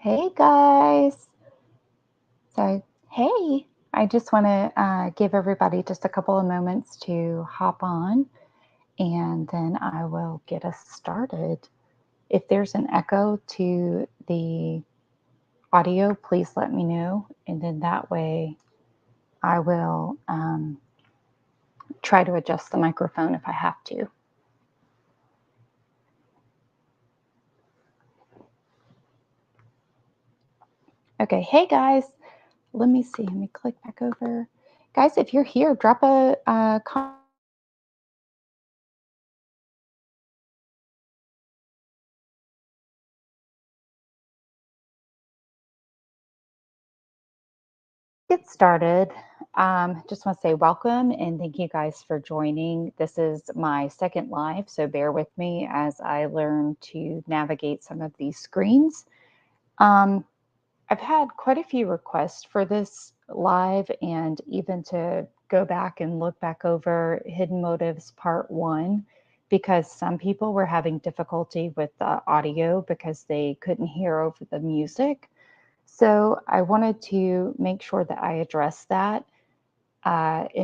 Hey guys. So, hey, I just want to give everybody just a couple of moments to hop on and then I will get us started. If there's an echo to the audio, please let me know. And then that way I will try to adjust the microphone if I have to. Okay, hey guys. Let me see. Let me click back over. Guys, if you're here, drop a comment. Get started. Just want to say welcome and thank you guys for joining. This is my second live, so bear with me as I learn to navigate some of these screens. Um, I've had quite a few requests for this live and even to go back and look back over Hidden Motives Part 1 because some people were having difficulty with the audio because they couldn't hear over the music. So I wanted to make sure that I address that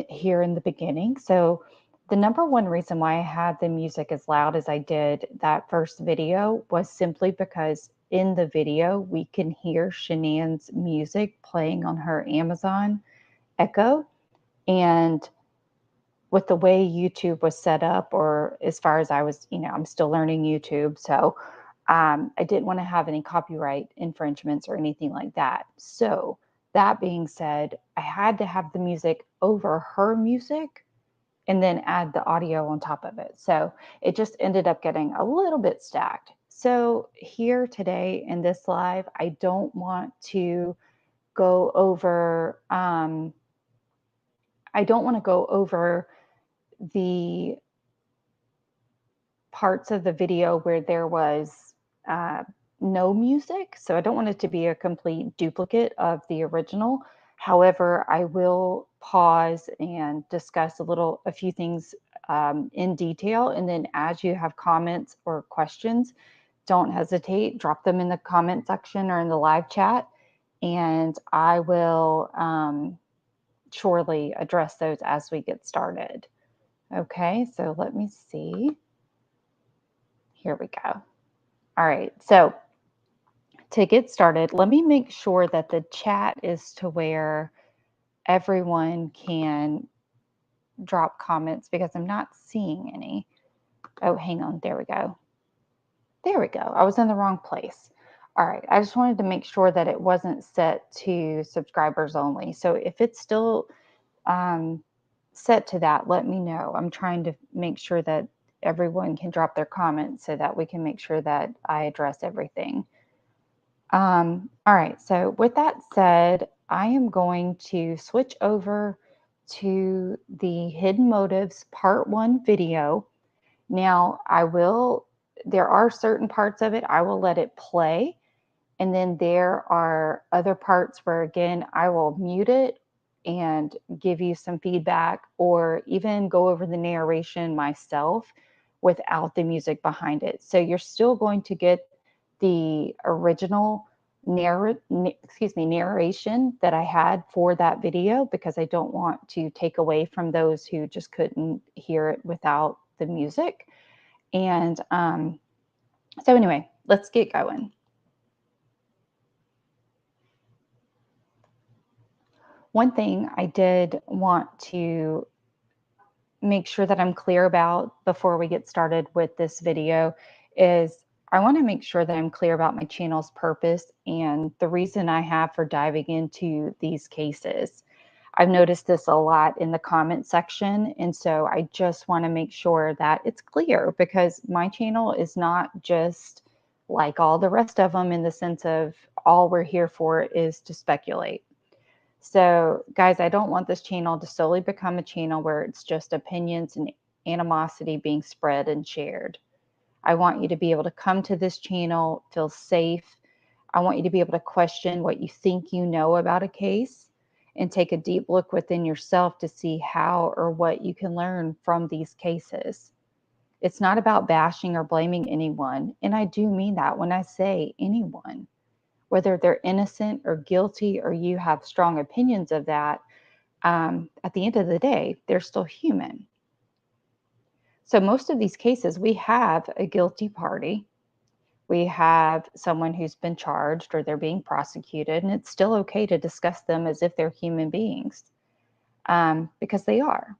here in the beginning. So the number one reason why I had the music as loud as I did that first video was simply because in the video we can hear Shanann's music playing on her Amazon Echo. And with the way YouTube was set up, or as far as I was, I'm still learning YouTube. So I didn't want to have any copyright infringements or anything like that. So that being said, I had to have the music over her music and then add the audio on top of it. So it just ended up getting a little bit stacked. So here today in this live, I don't want to go over, I don't want to go over the parts of the video where there was no music. So I don't want it to be a complete duplicate of the original. However, I will pause and discuss a few things in detail. And then as you have comments or questions, don't hesitate, drop them in the comment section or in the live chat. And I will surely address those as we get started. Okay, so let me see. Here we go. All right, so to get started, let me make sure that the chat is to where everyone can drop comments because I'm not seeing any. Oh, hang on. There we go. There we go. I was in the wrong place. All right. I just wanted to make sure that it wasn't set to subscribers only. So if it's still set to that, let me know. I'm trying to make sure that everyone can drop their comments so that we can make sure that I address everything. All right, so with that said, I am going to switch over to the Hidden Motives Part 1 video. Now, there are certain parts of it, I will let it play. And then there are other parts where, again, I will mute it and give you some feedback or even go over the narration myself without the music behind it. So you're still going to get the original narration that I had for that video because I don't want to take away from those who just couldn't hear it without the music. And so anyway, let's get going. One thing I did want to make sure that I'm clear about before we get started with this video is I want to make sure that I'm clear about my channel's purpose and the reason I have for diving into these cases. I've noticed this a lot in the comment section, and so I just want to make sure that it's clear because my channel is not just like all the rest of them in the sense of all we're here for is to speculate. So, guys, I don't want this channel to solely become a channel where it's just opinions and animosity being spread and shared. I want you to be able to come to this channel, feel safe. I want you to be able to question what you think you know about a case and take a deep look within yourself to see how or what you can learn from these cases. It's not about bashing or blaming anyone. And I do mean that when I say anyone. whether they're innocent or guilty, or you have strong opinions of that, at the end of the day, they're still human. So most of these cases, we have a guilty party. We have someone who's been charged or they're being prosecuted, and it's still okay to discuss them as if they're human beings, because they are.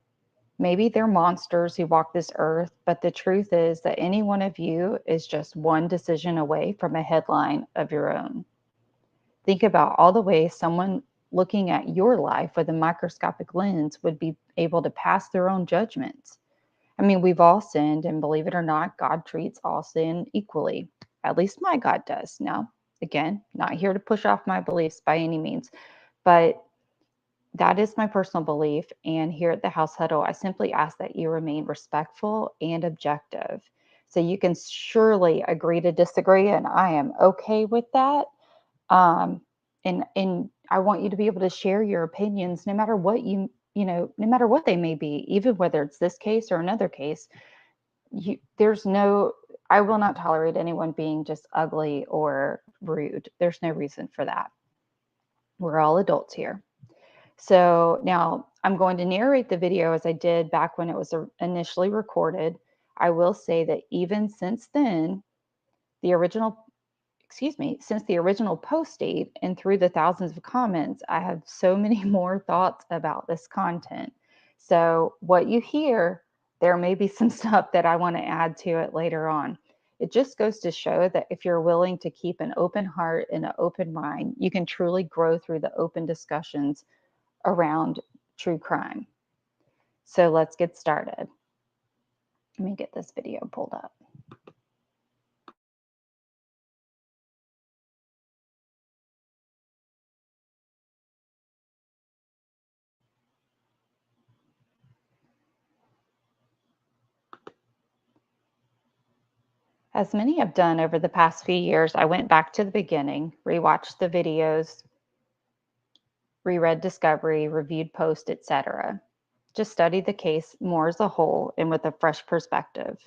Maybe they're monsters who walk this earth, but the truth is that any one of you is just one decision away from a headline of your own. Think about all the ways someone looking at your life with a microscopic lens would be able to pass their own judgments. I mean, we've all sinned, and believe it or not, God treats all sin equally. At least my God does. Now, again, not here to push off my beliefs by any means, but that is my personal belief. And here at the House Huddle, I simply ask that you remain respectful and objective. So you can surely agree to disagree, and I am okay with that. Um, and I want you to be able to share your opinions, no matter what no matter what they may be, even whether it's this case or another case. I will not tolerate anyone being just ugly or rude. There's no reason for that. We're all adults here. So now I'm going to narrate the video as I did back when it was initially recorded. I will say that even since then, since the original post date and through the thousands of comments, I have so many more thoughts about this content. So what you hear, there may be some stuff that I want to add to it later on. It just goes to show that if you're willing to keep an open heart and an open mind, you can truly grow through the open discussions around true crime. So let's get started. Let me get this video pulled up. As many have done over the past few years, I went back to the beginning, rewatched the videos, reread Discovery, reviewed Post, etc. Just studied the case more as a whole and with a fresh perspective.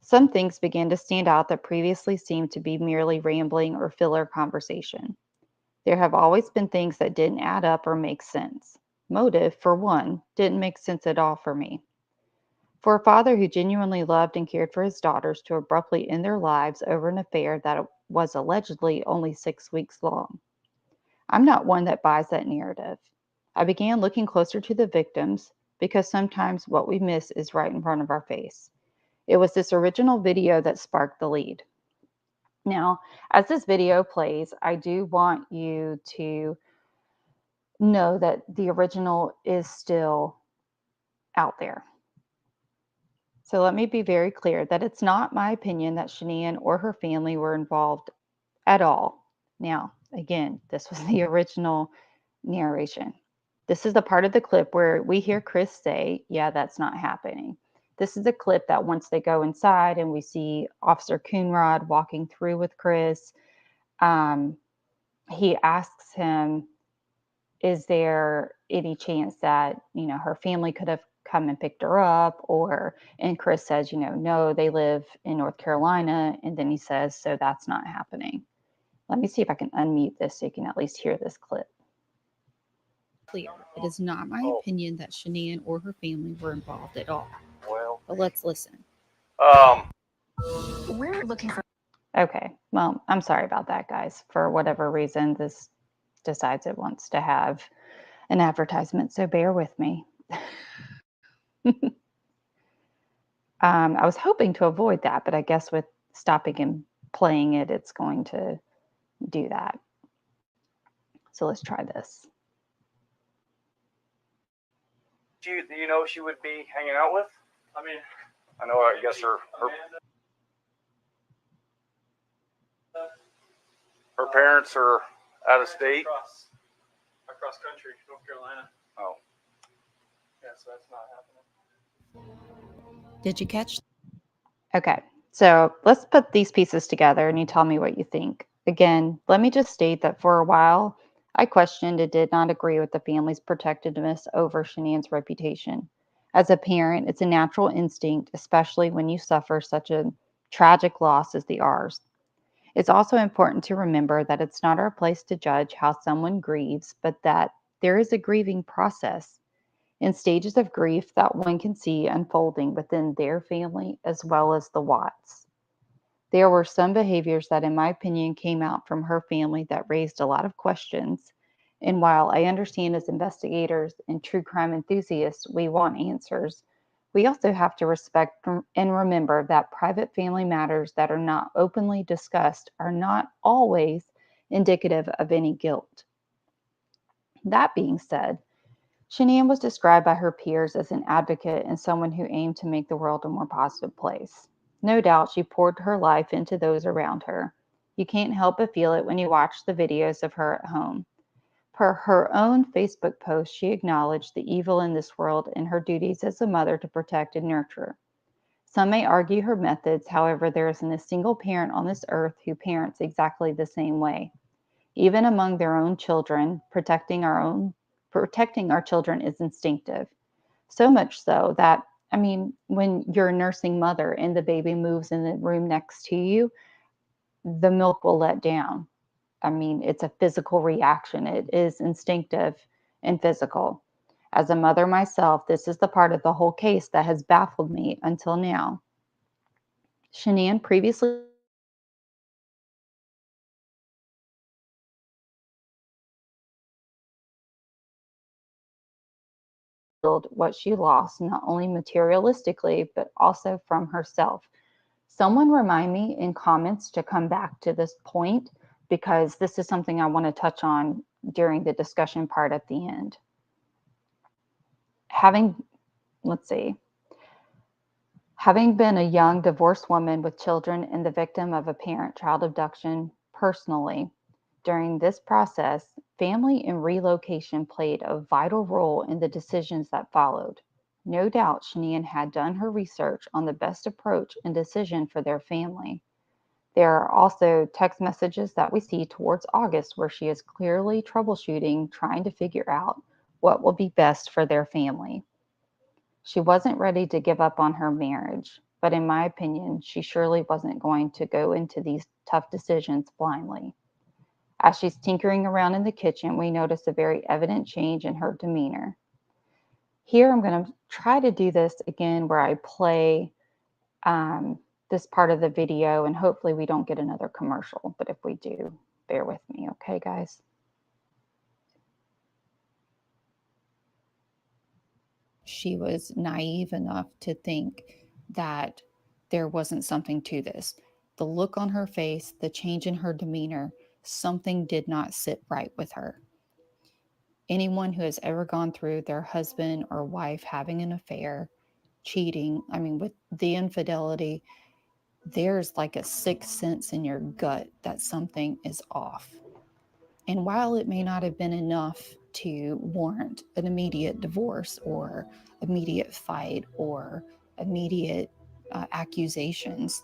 Some things began to stand out that previously seemed to be merely rambling or filler conversation. There have always been things that didn't add up or make sense. Motive, for one, didn't make sense at all for me. For a father who genuinely loved and cared for his daughters to abruptly end their lives over an affair that was allegedly only 6 weeks long. I'm not one that buys that narrative. I began looking closer to the victims because sometimes what we miss is right in front of our face. It was this original video that sparked the lead. Now, as this video plays, I do want you to know that the original is still out there. So let me be very clear that it's not my opinion that Shanae or her family were involved at all. Now, again, this was the original narration. This is the part of the clip where we hear Chris say, yeah, that's not happening. This is the clip that once they go inside and we see Officer Coonrod walking through with Chris, he asks him, is there any chance that, her family could have come and picked her up? And Chris says, no, they live in North Carolina. And then he says, so that's not happening. Let me see if I can unmute this so you can at least hear this clip. Clear. It is not my opinion that Shanae or her family were involved at all. Well, but let's listen. We're looking for. Okay. Well, I'm sorry about that, guys. For whatever reason, this decides it wants to have an advertisement, so bear with me. I was hoping to avoid that, but I guess with stopping and playing it, it's going to do that. So let's try this. Do you know she would be hanging out with? I know. I guess her parents are out of state. Across country, North Carolina. Oh. Yeah, so that's not happening. Did you catch? Okay, so let's put these pieces together and you tell me what you think. Again, let me just state that for a while, I questioned and did not agree with the family's protectiveness over Shanae's reputation. As a parent, it's a natural instinct, especially when you suffer such a tragic loss as the ours. It's also important to remember that it's not our place to judge how someone grieves, but that there is a grieving process and stages of grief that one can see unfolding within their family as well as the Watts. There were some behaviors that, in my opinion, came out from her family that raised a lot of questions. And while I understand as investigators and true crime enthusiasts, we want answers, we also have to respect and remember that private family matters that are not openly discussed are not always indicative of any guilt. That being said, Shanann was described by her peers as an advocate and someone who aimed to make the world a more positive place. No doubt she poured her life into those around her. You can't help but feel it when you watch the videos of her at home. Per her own Facebook post, she acknowledged the evil in this world and her duties as a mother to protect and nurture. Some may argue her methods, however, there isn't a single parent on this earth who parents exactly the same way. Even among their own children, protecting our children is instinctive. So much so that, I mean, when you're a nursing mother and the baby moves in the room next to you, the milk will let down. I mean, it's a physical reaction. It is instinctive and physical. As a mother myself, this is the part of the whole case that has baffled me until now. Shanann previously what she lost, not only materialistically, but also from herself. Someone remind me in comments to come back to this point because this is something I want to touch on during the discussion part at the end. Let's see, having been a young divorced woman with children and the victim of a parent-child abduction personally, during this process, family and relocation played a vital role in the decisions that followed. No doubt Shanann had done her research on the best approach and decision for their family. There are also text messages that we see towards August where she is clearly troubleshooting, trying to figure out what will be best for their family. She wasn't ready to give up on her marriage, but in my opinion, she surely wasn't going to go into these tough decisions blindly. As she's tinkering around in the kitchen, we notice a very evident change in her demeanor. Here, I'm going to try to do this again where I play this part of the video, and hopefully we don't get another commercial. But if we do, bear with me, okay, guys? She was naive enough to think that there wasn't something to this. The look on her face, the change in her demeanor, something did not sit right with her. Anyone who has ever gone through their husband or wife having an affair, cheating, I mean, with the infidelity, there's like a sixth sense in your gut that something is off. And while it may not have been enough to warrant an immediate divorce or immediate fight or immediate accusations,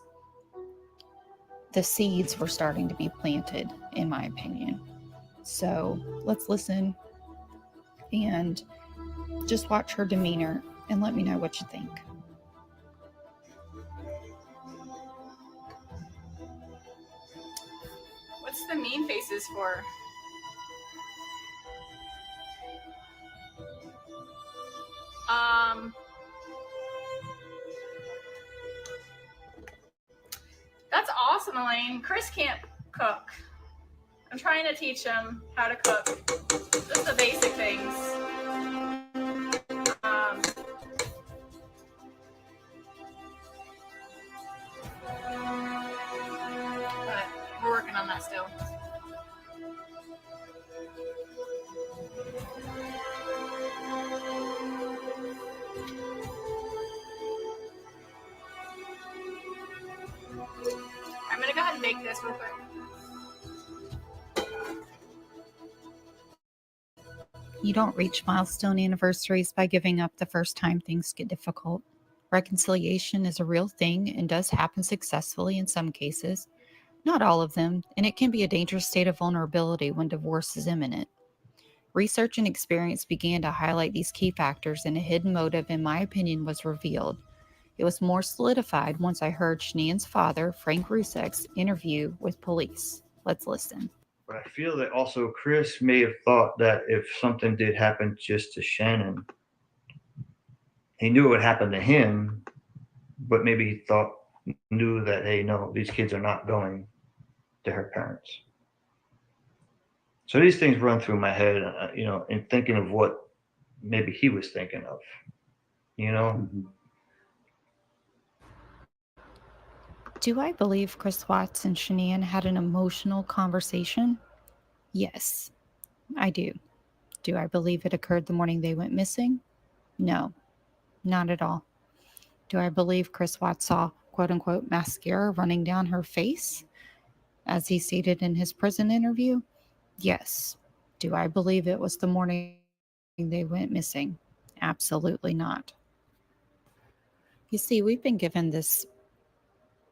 the seeds were starting to be planted, in my opinion. So let's listen and just watch her demeanor and let me know what you think. What's the mean faces for? That's awesome, Elaine. Chris can't cook. I'm trying to teach him how to cook. Just the basic things. But we're working on that still. I'm gonna go ahead and bake this real quick. You don't reach milestone anniversaries by giving up the first time things get difficult. Reconciliation is a real thing and does happen successfully in some cases, not all of them, and it can be a dangerous state of vulnerability when divorce is imminent. Research and experience began to highlight these key factors, and a hidden motive, in my opinion, was revealed. It was more solidified once I heard Shanian's father, Frank Rusek's interview with police. Let's listen. But I feel that also Chris may have thought that if something did happen just to Shannon, he knew it would happen to him, but maybe he knew that, hey, no, these kids are not going to her parents. So these things run through my head, in thinking of what maybe he was thinking of, Do I believe Chris Watts and Shanian had an emotional conversation? Yes, I do. Do I believe it occurred the morning they went missing? No, not at all. Do I believe Chris Watts saw quote unquote mascara running down her face, as he stated in his prison interview? Yes. Do I believe it was the morning they went missing? Absolutely not. You see, we've been given this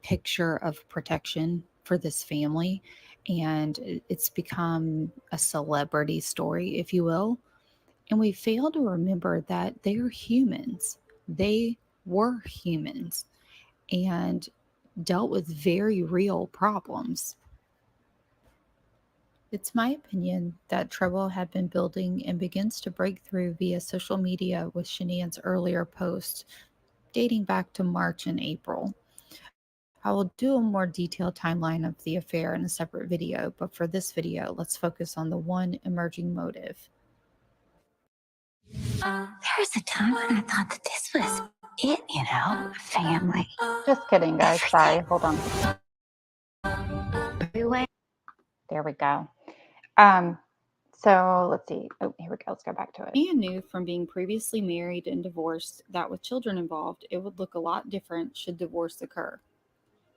picture of protection for this family, and it's become a celebrity story, if you will. And we fail to remember that they're humans. They were humans and dealt with very real problems. It's my opinion that trouble had been building and begins to break through via social media with Shanian's earlier posts dating back to March and April. I will do a more detailed timeline of the affair in a separate video, but for this video, let's focus on the one emerging motive. There was a time when I thought that this was it, family. Just kidding, guys. Sorry. Hold on. There we go. So let's see. Oh, here we go. Let's go back to it. Shanian knew from being previously married and divorced that with children involved, it would look a lot different should divorce occur.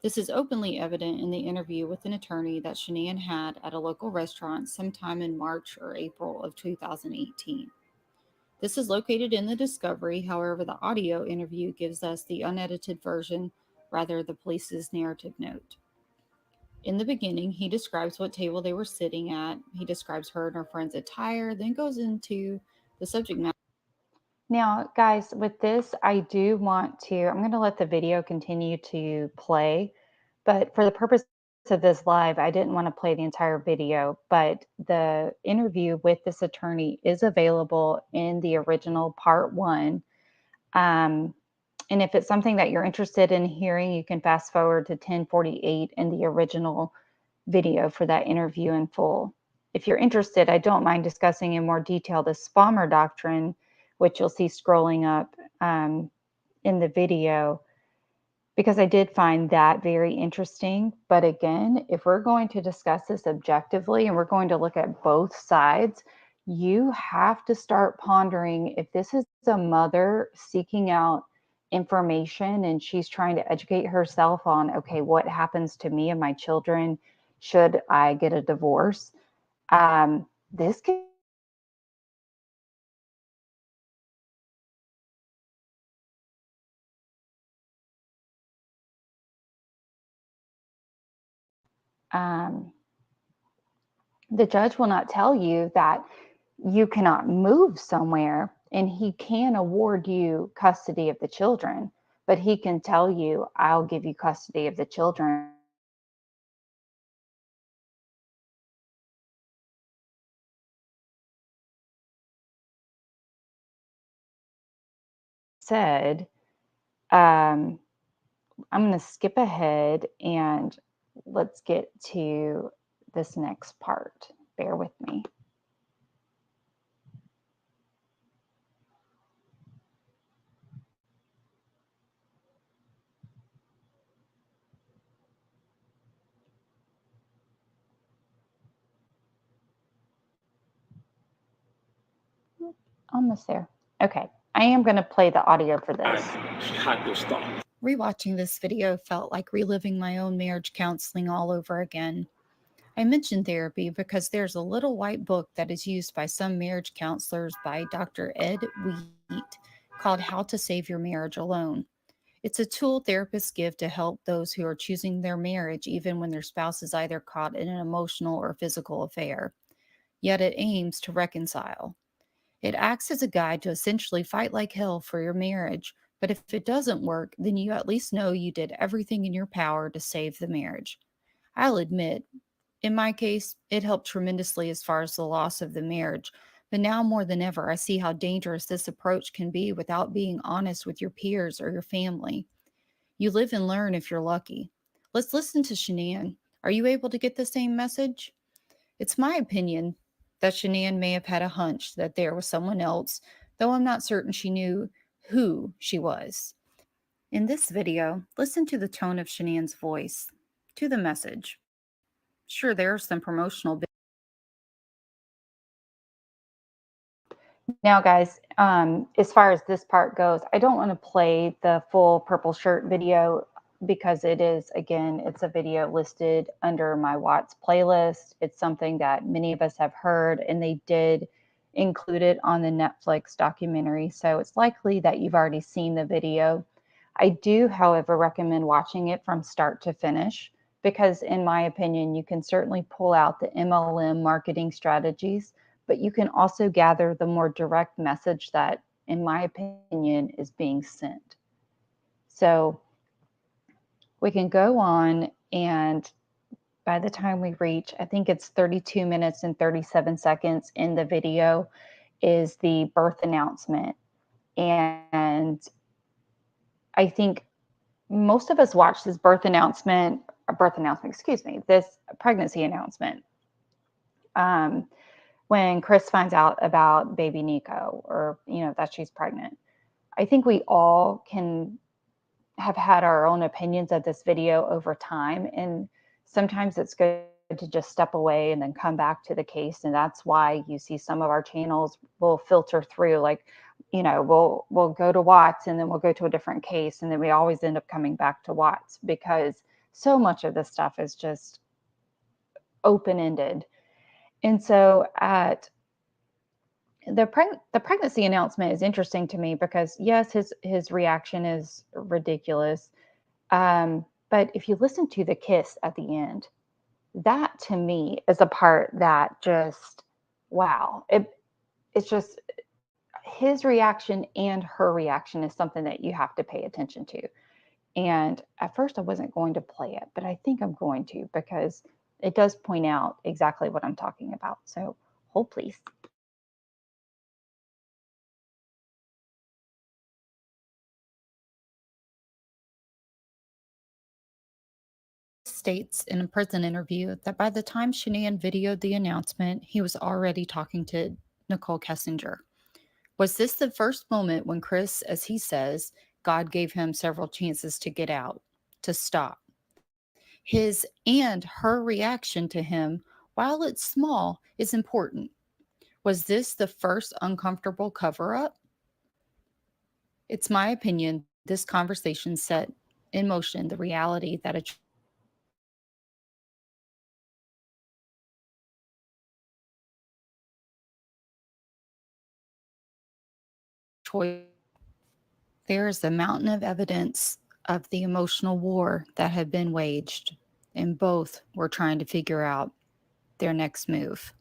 This is openly evident in the interview with an attorney that Shanian had at a local restaurant sometime in March or April of 2018. This is located in the discovery, however, the audio interview gives us the unedited version, rather the police's narrative note. In the beginning, he describes what table they were sitting at. He describes her and her friend's attire, then goes into the subject matter. Now, guys, with this, I do want to, I'm going to let the video continue to play, but for the purpose of this live, I didn't want to play the entire video, but the interview with this attorney is available in the original part 1. And if it's something that you're interested in hearing, you can fast forward to 10:48 in the original video for that interview in full. If you're interested, I don't mind discussing in more detail the Spalmer doctrine, which you'll see scrolling up in the video, because I did find that very interesting. But again, if we're going to discuss this objectively and we're going to look at both sides, you have to start pondering if this is a mother seeking out information and she's trying to educate herself on, okay, what happens to me and my children should I get a divorce? This can the judge will not tell you that you cannot move somewhere and he can award you custody of the children, but he can tell you, I'll give you custody of the children. Said, I'm going to skip ahead and let's get to this next part. Bear with me. Almost there. Okay. I am going to play the audio for this. Rewatching this video felt like reliving my own marriage counseling all over again. I mentioned therapy because there's a little white book that is used by some marriage counselors by Dr. Ed Wheat called How to Save Your Marriage Alone. It's a tool therapists give to help those who are choosing their marriage even when their spouse is either caught in an emotional or physical affair. Yet it aims to reconcile. It acts as a guide to essentially fight like hell for your marriage, But if it doesn't work, then you at least know you did everything in your power to save the marriage. I'll admit, in my case, it helped tremendously as far as the loss of the marriage. But now more than ever, I see how dangerous this approach can be without being honest with your peers or your family. You live and learn if you're lucky. Let's listen to Shanann. Are you able to get the same message? It's my opinion that Shanann may have had a hunch that there was someone else, though I'm not certain she knew who she was. In this video, listen to the tone of Shanann's voice, to the message. Sure, there are some promotional. Now, guys, as far as this part goes, I don't want to play the full purple shirt video because it is, again, it's a video listed under my Watts playlist. It's something that many of us have heard, and they did include it on the Netflix documentary. So it's likely that you've already seen the video. I do, however, recommend watching it from start to finish because, in my opinion, you can certainly pull out the MLM marketing strategies, but you can also gather the more direct message that, in my opinion, is being sent. So we can go on, and by the time we reach, I think it's 32 minutes and 37 seconds in the video, is the birth announcement. And I think most of us watched this this pregnancy announcement. When Chris finds out about baby Nico, or, that she's pregnant. I think we all can have had our own opinions of this video over time. And sometimes it's good to just step away and then come back to the case. And that's why you see some of our channels will filter through, like, we'll go to Watts and then we'll go to a different case. And then we always end up coming back to Watts because so much of this stuff is just open-ended. And so the pregnancy announcement is interesting to me because, yes, his reaction is ridiculous. But if you listen to the kiss at the end, that to me is a part that just, wow. It's just his reaction and her reaction is something that you have to pay attention to. And at first I wasn't going to play it, but I think I'm going to because it does point out exactly what I'm talking about. So hold please. States in a prison interview that by the time Shanann videoed the announcement, he was already talking to Nicole Kessinger. Was this the first moment when Chris, as he says, God gave him several chances to get out, to stop? His and her reaction to him, while it's small, is important. Was this the first uncomfortable cover-up? It's my opinion this conversation set in motion the reality that a choice. There is a mountain of evidence of the emotional war that had been waged, and both were trying to figure out their next move.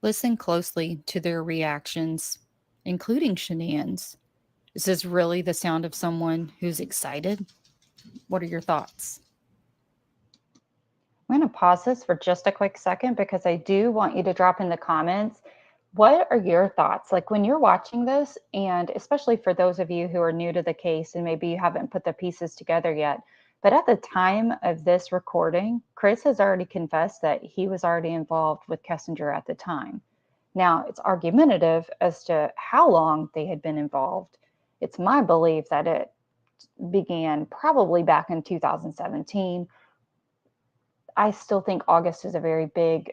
Listen closely to their reactions, including Shanann's. Is this really the sound of someone who's excited? What are your thoughts? I'm going to pause this for just a quick second because I do want you to drop in the comments. What are your thoughts? Like when you're watching this, and especially for those of you who are new to the case and maybe you haven't put the pieces together yet, but at the time of this recording, Chris has already confessed that he was already involved with Kessinger at the time. Now, it's argumentative as to how long they had been involved. It's my belief that it began probably back in 2017. I still think August is a very big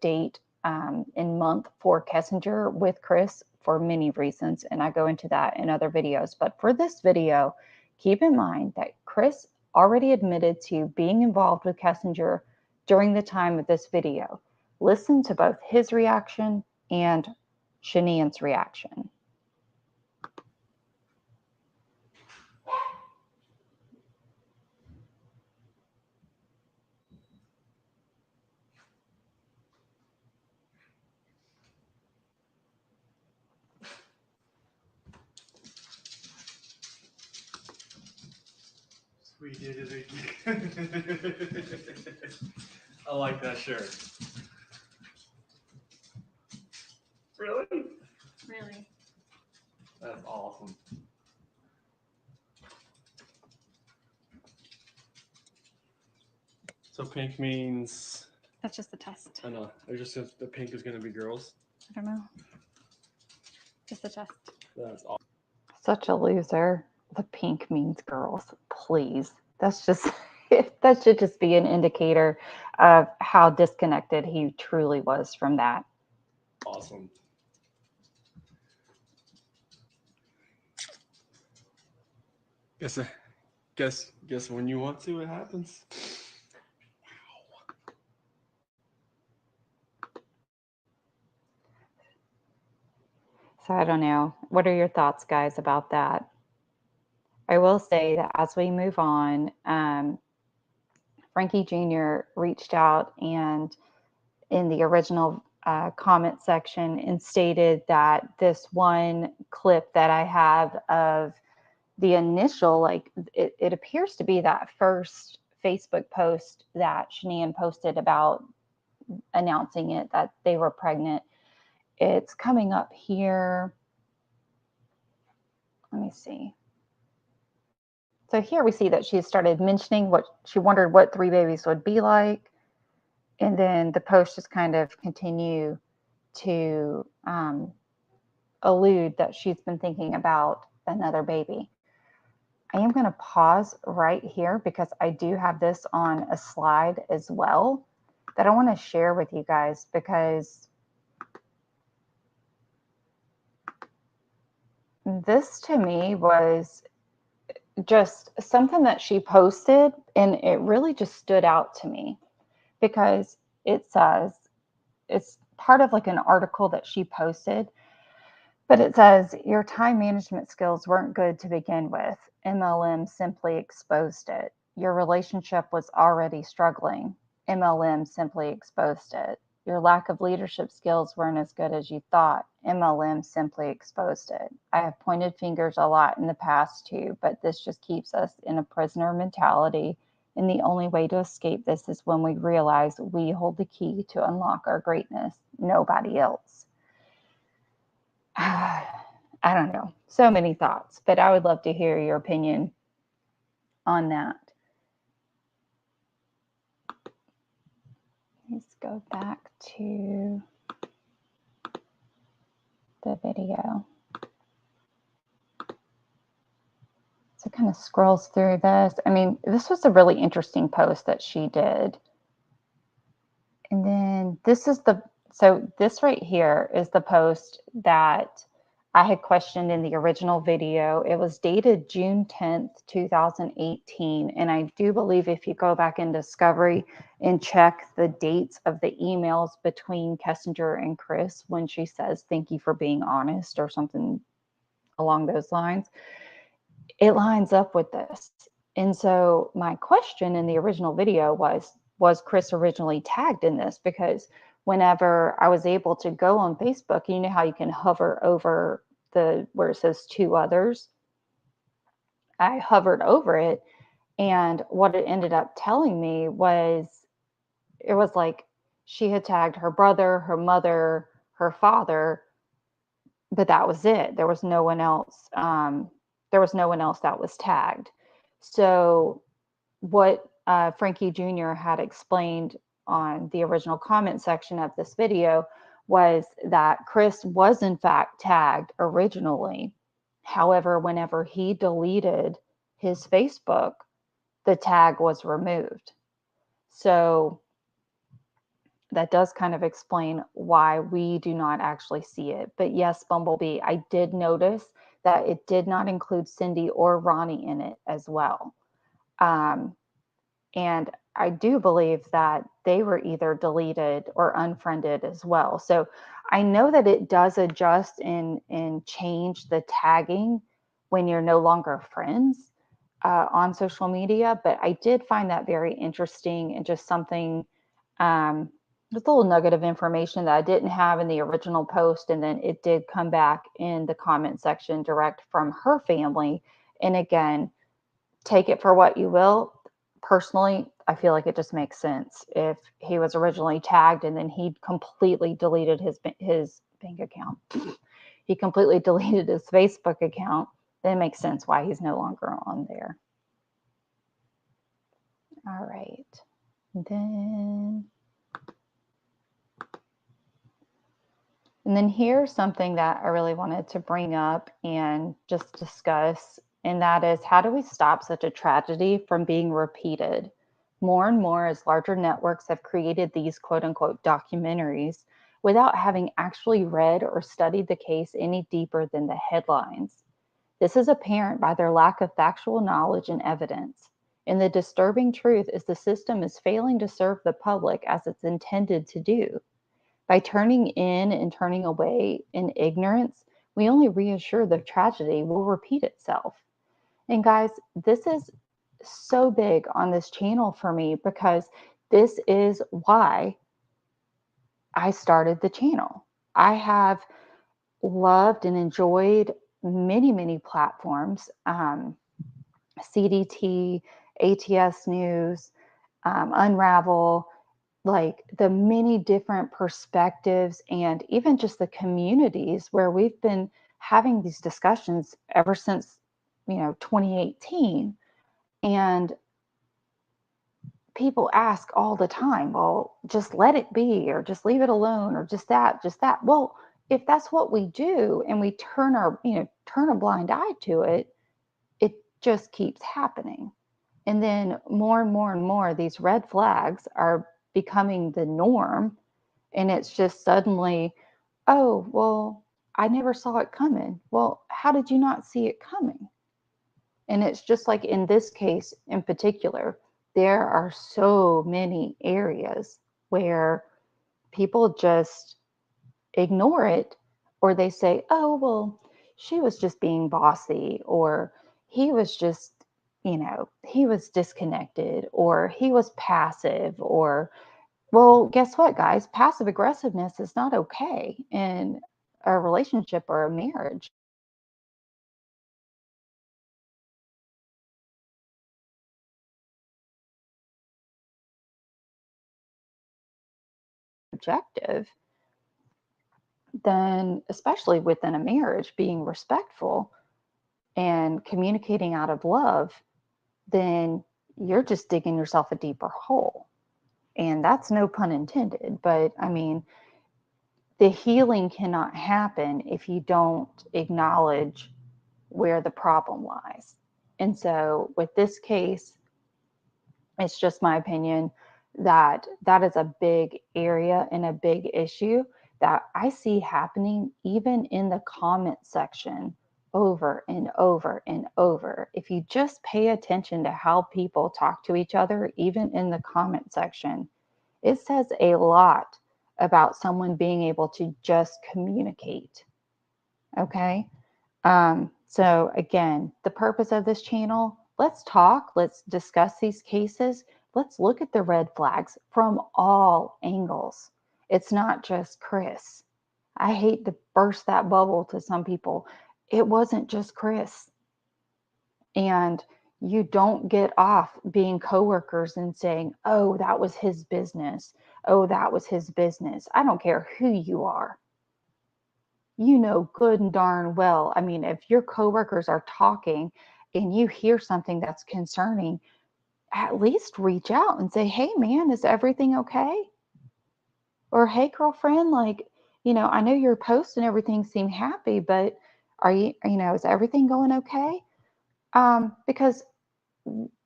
date and month for Kessinger with Chris for many reasons. And I go into that in other videos. But for this video, keep in mind that Chris already admitted to being involved with Kessinger during the time of this video. Listen to both his reaction and Shanann's reaction. We did it again. I like that shirt. Really? Really. That's awesome. So pink means, That's just the test. I know, it just says the pink is going to be girls. I don't know. Just the test. That's awesome. Such a loser. The pink means girls. Please. That's just, that should just be an indicator of how disconnected he truly was from that. Awesome. Guess when you want to, it happens. So I don't know. What are your thoughts, guys, about that? I will say that as we move on, Frankie Jr. reached out and in the original comment section and stated that this one clip that I have of the initial, like it appears to be that first Facebook post that Shanae posted about announcing it, that they were pregnant. It's coming up here. Let me see. So here we see that she started mentioning what she wondered what 3 babies would be like. And then the post just kind of continue to allude that she's been thinking about another baby. I am going to pause right here because I do have this on a slide as well that I want to share with you guys, because this to me was just something that she posted, and it really just stood out to me because it says, it's part of like an article that she posted, but it says, your time management skills weren't good to begin with. MLM simply exposed it. Your relationship was already struggling. MLM simply exposed it. Your lack of leadership skills weren't as good as you thought. MLM simply exposed it. I have pointed fingers a lot in the past too, but this just keeps us in a prisoner mentality. And the only way to escape this is when we realize we hold the key to unlock our greatness, nobody else. I don't know. So many thoughts, but I would love to hear your opinion on that. Let's go back to the video. So it kind of scrolls through this. I mean, this was a really interesting post that she did. And then this is so this right here is the post that I had questioned in the original video. It was dated June 10th, 2018. And I do believe if you go back in Discovery and check the dates of the emails between Kessinger and Chris, when she says, thank you for being honest or something along those lines, it lines up with this. And so my question in the original video was Chris originally tagged in this? Because whenever I was able to go on Facebook, you know how you can hover over where it says 2 others. I hovered over it, and what it ended up telling me was, it was like she had tagged her brother, her mother, her father, but that was it. There was no one else. There was no one else that was tagged. So what Frankie Jr. had explained on the original comment section of this video was that Chris was in fact tagged originally. However, whenever he deleted his Facebook, the tag was removed. So that does kind of explain why we do not actually see it. But yes, Bumblebee, I did notice that it did not include Cindy or Ronnie in it as well. And I do believe that they were either deleted or unfriended as well. So I know that it does adjust and change the tagging when you're no longer friends on social media. But I did find that very interesting and just something, just a little nugget of information that I didn't have in the original post. And then it did come back in the comment section direct from her family. And again, take it for what you will. Personally, I feel like it just makes sense. If he was originally tagged and then he completely deleted his bank account, he completely deleted his Facebook account, then it makes sense why he's no longer on there. All right. And then here's something that I really wanted to bring up and just discuss, and that is, how do we stop such a tragedy from being repeated? More and more, as larger networks have created these quote unquote documentaries without having actually read or studied the case any deeper than the headlines. This is apparent by their lack of factual knowledge and evidence. And the disturbing truth is the system is failing to serve the public as it's intended to do. By turning in and turning away in ignorance, we only reassure the tragedy will repeat itself. And guys, this is so big on this channel for me because this is why I started the channel. I have loved and enjoyed many, many platforms, CDT, ATS News, Unravel, like the many different perspectives and even just the communities where we've been having these discussions ever since, 2018. And people ask all the time, well, just let it be, or just leave it alone, or just that. Well, if that's what we do and we turn a blind eye to it, it just keeps happening. And then more and more and more, these red flags are becoming the norm. And it's just suddenly, oh, well, I never saw it coming. Well, how did you not see it coming? And it's just like in this case in particular, there are so many areas where people just ignore it, or they say, oh, well, she was just being bossy, or he was just, he was disconnected, or he was passive, or, well, guess what, guys? Passive aggressiveness is not okay in a relationship or a marriage. Objective, then especially within a marriage, being respectful and communicating out of love, then you're just digging yourself a deeper hole. And that's no pun intended, but I mean, the healing cannot happen if you don't acknowledge where the problem lies. And so with this case, it's just my opinion that that is a big area and a big issue that I see happening even in the comment section over and over and over. If you just pay attention to how people talk to each other, even in the comment section, it says a lot about someone being able to just communicate. Okay. So again, the purpose of this channel, let's talk, let's discuss these cases. Let's look at the red flags from all angles. It's not just Chris. I hate to burst that bubble to some people. It wasn't just Chris. And you don't get off being coworkers and saying, oh, that was his business. Oh, that was his business. I don't care who you are. You know good and darn well. I mean, if your coworkers are talking and you hear something that's concerning, at least reach out and say, hey, man, is everything okay? Or, hey, girlfriend, like, I know your posts and everything seem happy, but are you, is everything going okay? Because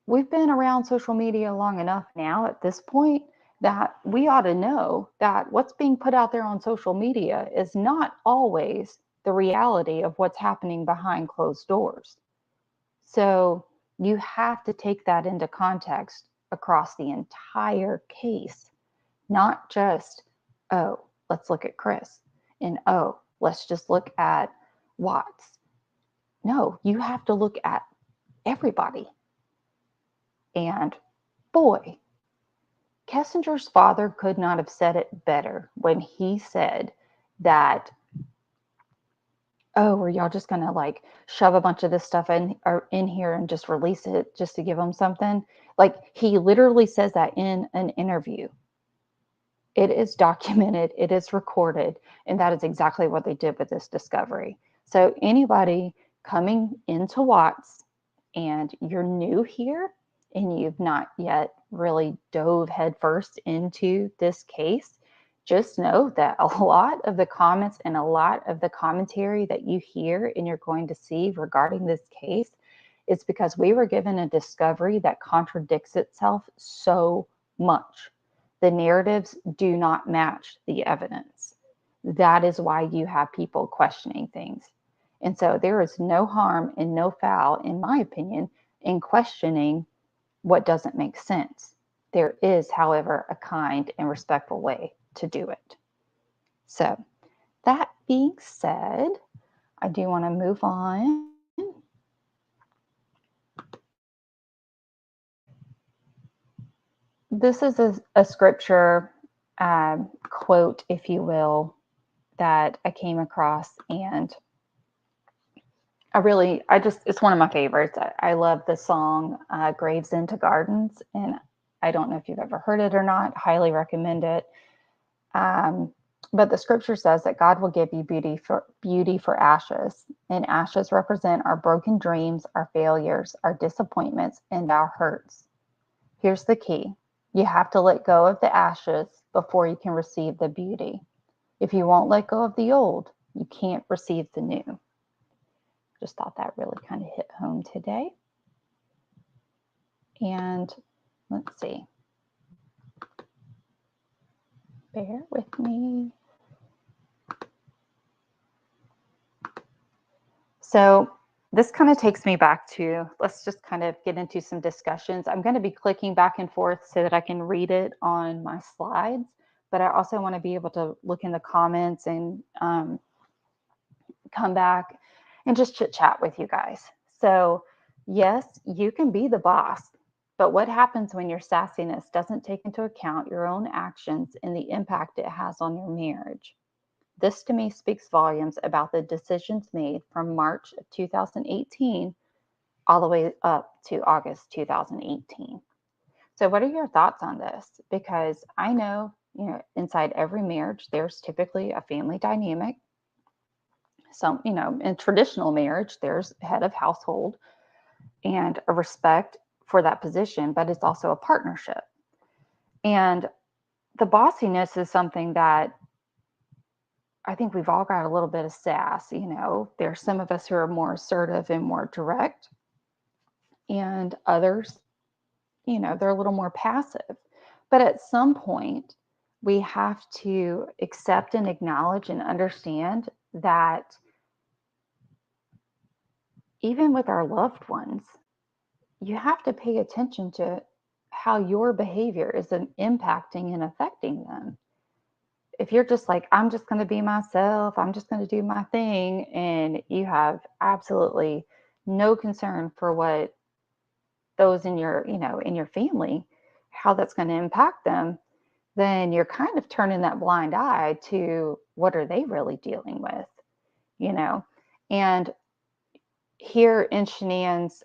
we've been around social media long enough now at this point that we ought to know that what's being put out there on social media is not always the reality of what's happening behind closed doors. So you have to take that into context across the entire case, not just, oh, let's look at Chris, and oh, let's just look at Watts. No, you have to look at everybody. And boy, Kessinger's father could not have said it better when he said that oh, are y'all just going to like shove a bunch of this stuff in here and just release it just to give them something? Like, he literally says that in an interview. It is documented, it is recorded, and that is exactly what they did with this discovery. So anybody coming into Watts and you're new here and you've not yet really dove headfirst into this case, just know that a lot of the comments and a lot of the commentary that you hear and you're going to see regarding this case is because we were given a discovery that contradicts itself so much. The narratives do not match the evidence. That is why you have people questioning things. And so there is no harm and no foul, in my opinion, in questioning what doesn't make sense. There is, however, a kind and respectful way to do it. So that being said, I do want to move on. This is a scripture quote, if you will, that I came across, and it's one of my favorites. I love the song Graves into Gardens, and I don't know if you've ever heard it or not. Highly recommend it. But the scripture says that God will give you beauty for ashes, and ashes represent our broken dreams, our failures, our disappointments, and our hurts. Here's the key. You have to let go of the ashes before you can receive the beauty. If you won't let go of the old, you can't receive the new. Just thought that really kind of hit home today. And let's see. Bear with me. So this kind of takes me back to, let's just kind of get into some discussions. I'm going to be clicking back and forth so that I can read it on my slides, but I also want to be able to look in the comments and come back and just chit chat with you guys. So yes, you can be the boss, but what happens when your sassiness doesn't take into account your own actions and the impact it has on your marriage? This to me speaks volumes about the decisions made from March of 2018 all the way up to August 2018. So what are your thoughts on this? Because I know, inside every marriage, there's typically a family dynamic. Some, in traditional marriage, there's head of household and a respect for that position, but it's also a partnership. And the bossiness is something that I think we've all got a little bit of sass. There's some of us who are more assertive and more direct, and others, they're a little more passive. But at some point, we have to accept and acknowledge and understand that even with our loved ones, you have to pay attention to how your behavior is impacting and affecting them. If you're just like, I'm just going to be myself, I'm just going to do my thing, and you have absolutely no concern for what those in your, in your family, how that's going to impact them, then you're kind of turning that blind eye to what are they really dealing with, And here in Shanian's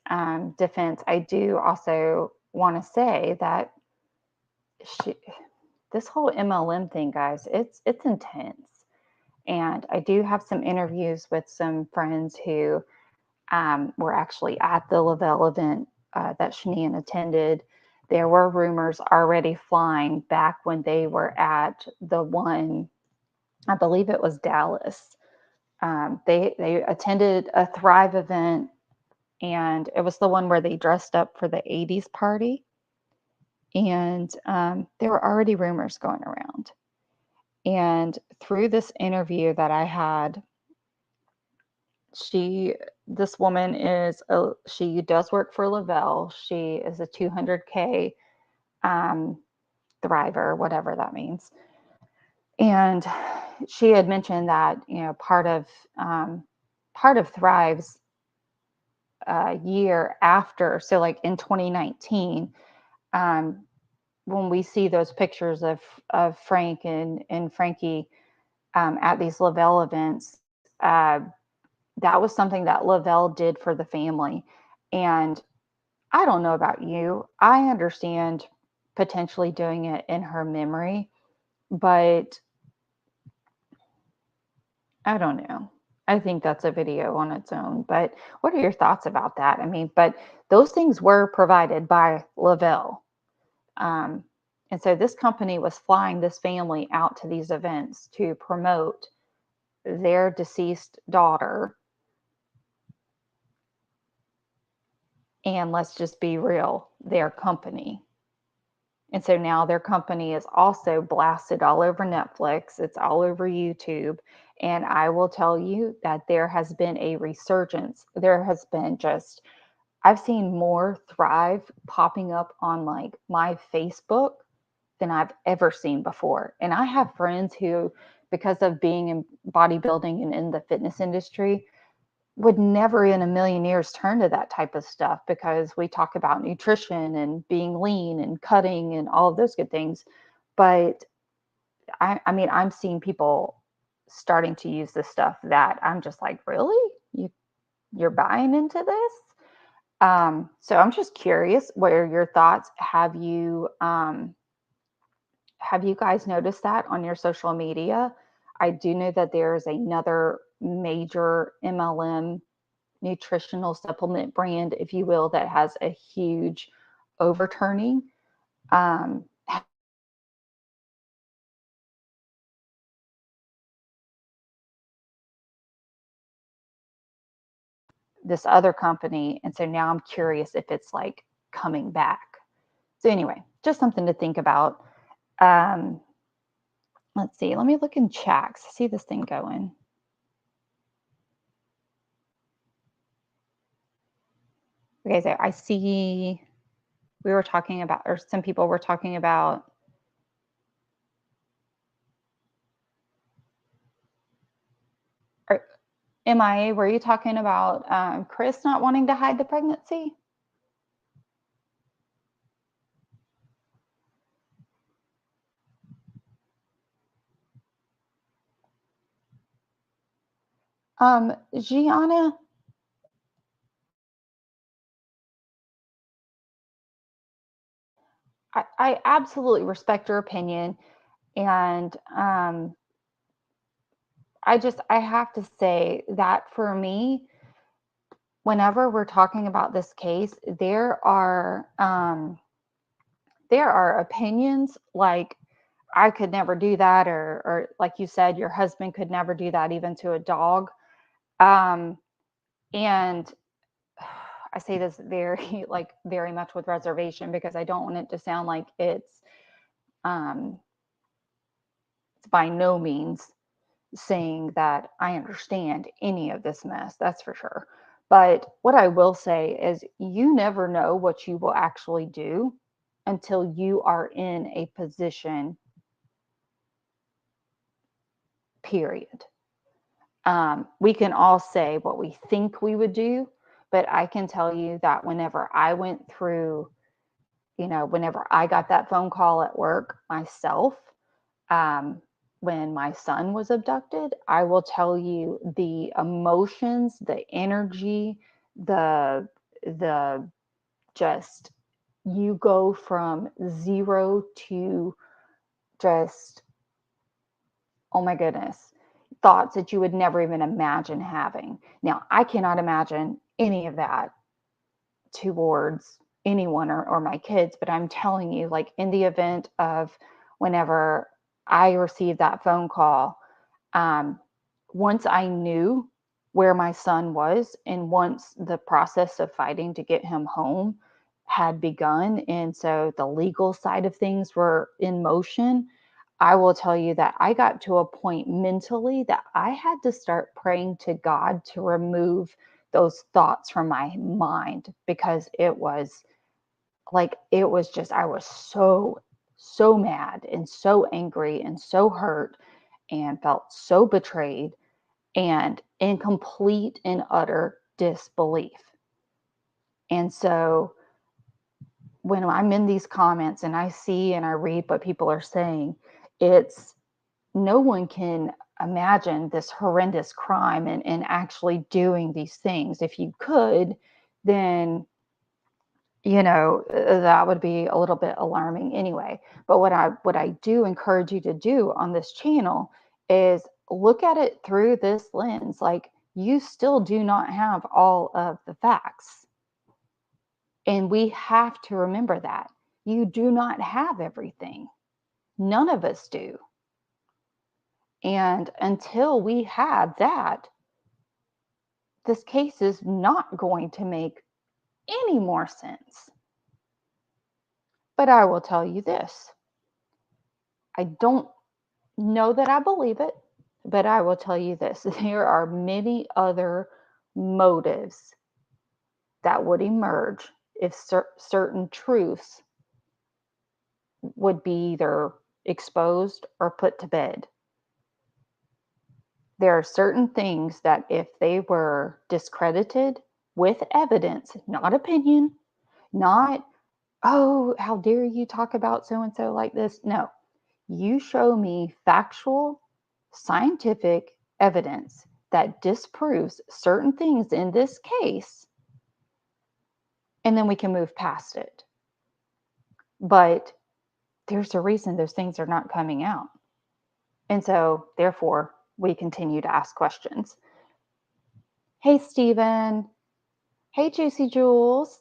defense, I do also want to say that this whole MLM thing, guys, it's intense. And I do have some interviews with some friends who were actually at the Lavelle event that Shanian attended. There were rumors already flying back when they were at the one, I believe it was Dallas. They attended a Thrive event, and it was the one where they dressed up for the 80s party. And there were already rumors going around. And through this interview that I had, this woman she does work for Lavelle. She is a 200K thriver, whatever that means. And she had mentioned that, part of Thrive's year after, so like in 2019, when we see those pictures of Frank and Frankie at these Lavelle events, that was something that Lavelle did for the family. And I don't know about you. I understand potentially doing it in her memory, but I don't know. I think that's a video on its own. But what are your thoughts about that? I mean, but those things were provided by Lavelle. Um, and so this company was flying this family out to these events to promote their deceased daughter. And let's just be real, their company. And so now their company is also blasted all over Netflix. It's all over YouTube. And I will tell you that there has been a resurgence. There has been just, I've seen more Thrive popping up on like my Facebook than I've ever seen before. And I have friends who, because of being in bodybuilding and in the fitness industry, would never in a million years turn to that type of stuff because we talk about nutrition and being lean and cutting and all of those good things. But I mean, I'm seeing people starting to use this stuff that I'm just like, really? You're buying into this? So I'm just curious, what are your thoughts? Have you guys noticed that on your social media? I do know that there's another major MLM nutritional supplement brand, if you will, that has a huge overturning. Um, this other company. And so now I'm curious if it's like coming back. So anyway, just something to think about. Let's see. Let me look in chats. See this thing going. Okay, so I see we were talking about, or some people were talking about MIA. Were you talking about Chris not wanting to hide the pregnancy? Gianna, I absolutely respect your opinion. And I have to say that for me, whenever we're talking about this case, there are opinions like I could never do that, or like you said, your husband could never do that even to a dog. And I say this very very much with reservation because I don't want it to sound like it's by no means saying that I understand any of this mess, that's for sure. But what I will say is you never know what you will actually do until you are in a position, period. We can all say what we think we would do, but I can tell you that whenever I went through, whenever I got that phone call at work myself, when my son was abducted, I will tell you the emotions, the energy, the just, you go from zero to just, oh my goodness, thoughts that you would never even imagine having. Now, I cannot imagine any of that towards anyone or my kids, but I'm telling you, like in the event of whenever I received that phone call, once I knew where my son was and once the process of fighting to get him home had begun, and so the legal side of things were in motion, I will tell you that I got to a point mentally that I had to start praying to God to remove those thoughts from my mind because it was just, I was so mad and so angry and so hurt and felt so betrayed and in complete and utter disbelief. And so when I'm in these comments and I see and I read what people are saying, it's no one can imagine this horrendous crime and actually doing these things. If you could, then, that would be a little bit alarming anyway. But what I do encourage you to do on this channel is look at it through this lens. Like, you still do not have all of the facts. And we have to remember that. You do not have everything. None of us do. And until we have that, this case is not going to make any more sense. But I will tell you this. I don't know that I believe it, but I will tell you this. There are many other motives that would emerge if certain truths would be either exposed or put to bed. There are certain things that if they were discredited with evidence, not opinion, not, oh, how dare you talk about so-and-so like this? No, you show me factual, scientific evidence that disproves certain things in this case, and then we can move past it. But there's a reason those things are not coming out. And so, therefore, we continue to ask questions. Hey, Stephen. Hey, Juicy Jules.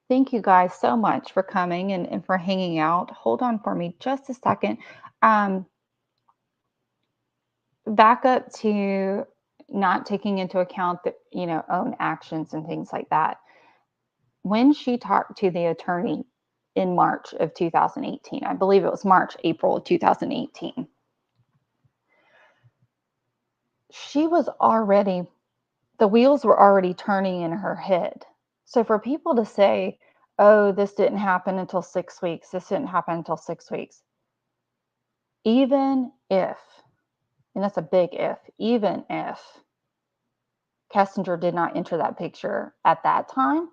Thank you guys so much for coming and for hanging out. Hold on for me just a second. Back up to not taking into account the, own actions and things like that. When she talked to the attorney in March of 2018, I believe it was April of 2018, the wheels were already turning in her head. So for people to say, oh, this didn't happen until 6 weeks, this didn't happen until 6 weeks, even if, and that's a big if, even if Kessinger did not enter that picture at that time,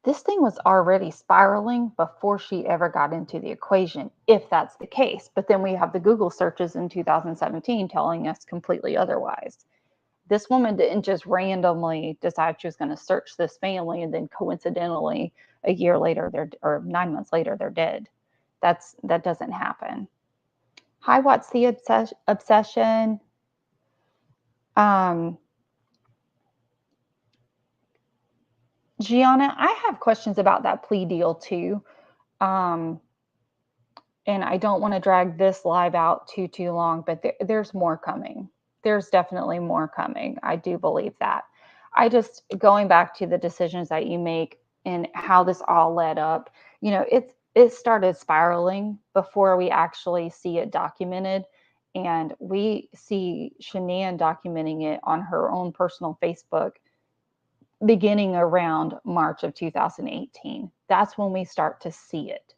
this thing was already spiraling before she ever got into the equation, if that's the case. But then we have the Google searches in 2017 telling us completely otherwise. This woman didn't just randomly decide she was going to search this family and then coincidentally a year later, or 9 months later, they're dead. That doesn't happen. Hi, what's the obsession? Gianna, I have questions about that plea deal too. And I don't want to drag this live out too long, but there's more coming. There's definitely more coming. I do believe that. Going back to the decisions that you make and how this all led up, it started spiraling before we actually see it documented. And we see Shanann documenting it on her own personal Facebook beginning around March of 2018. That's when we start to see it.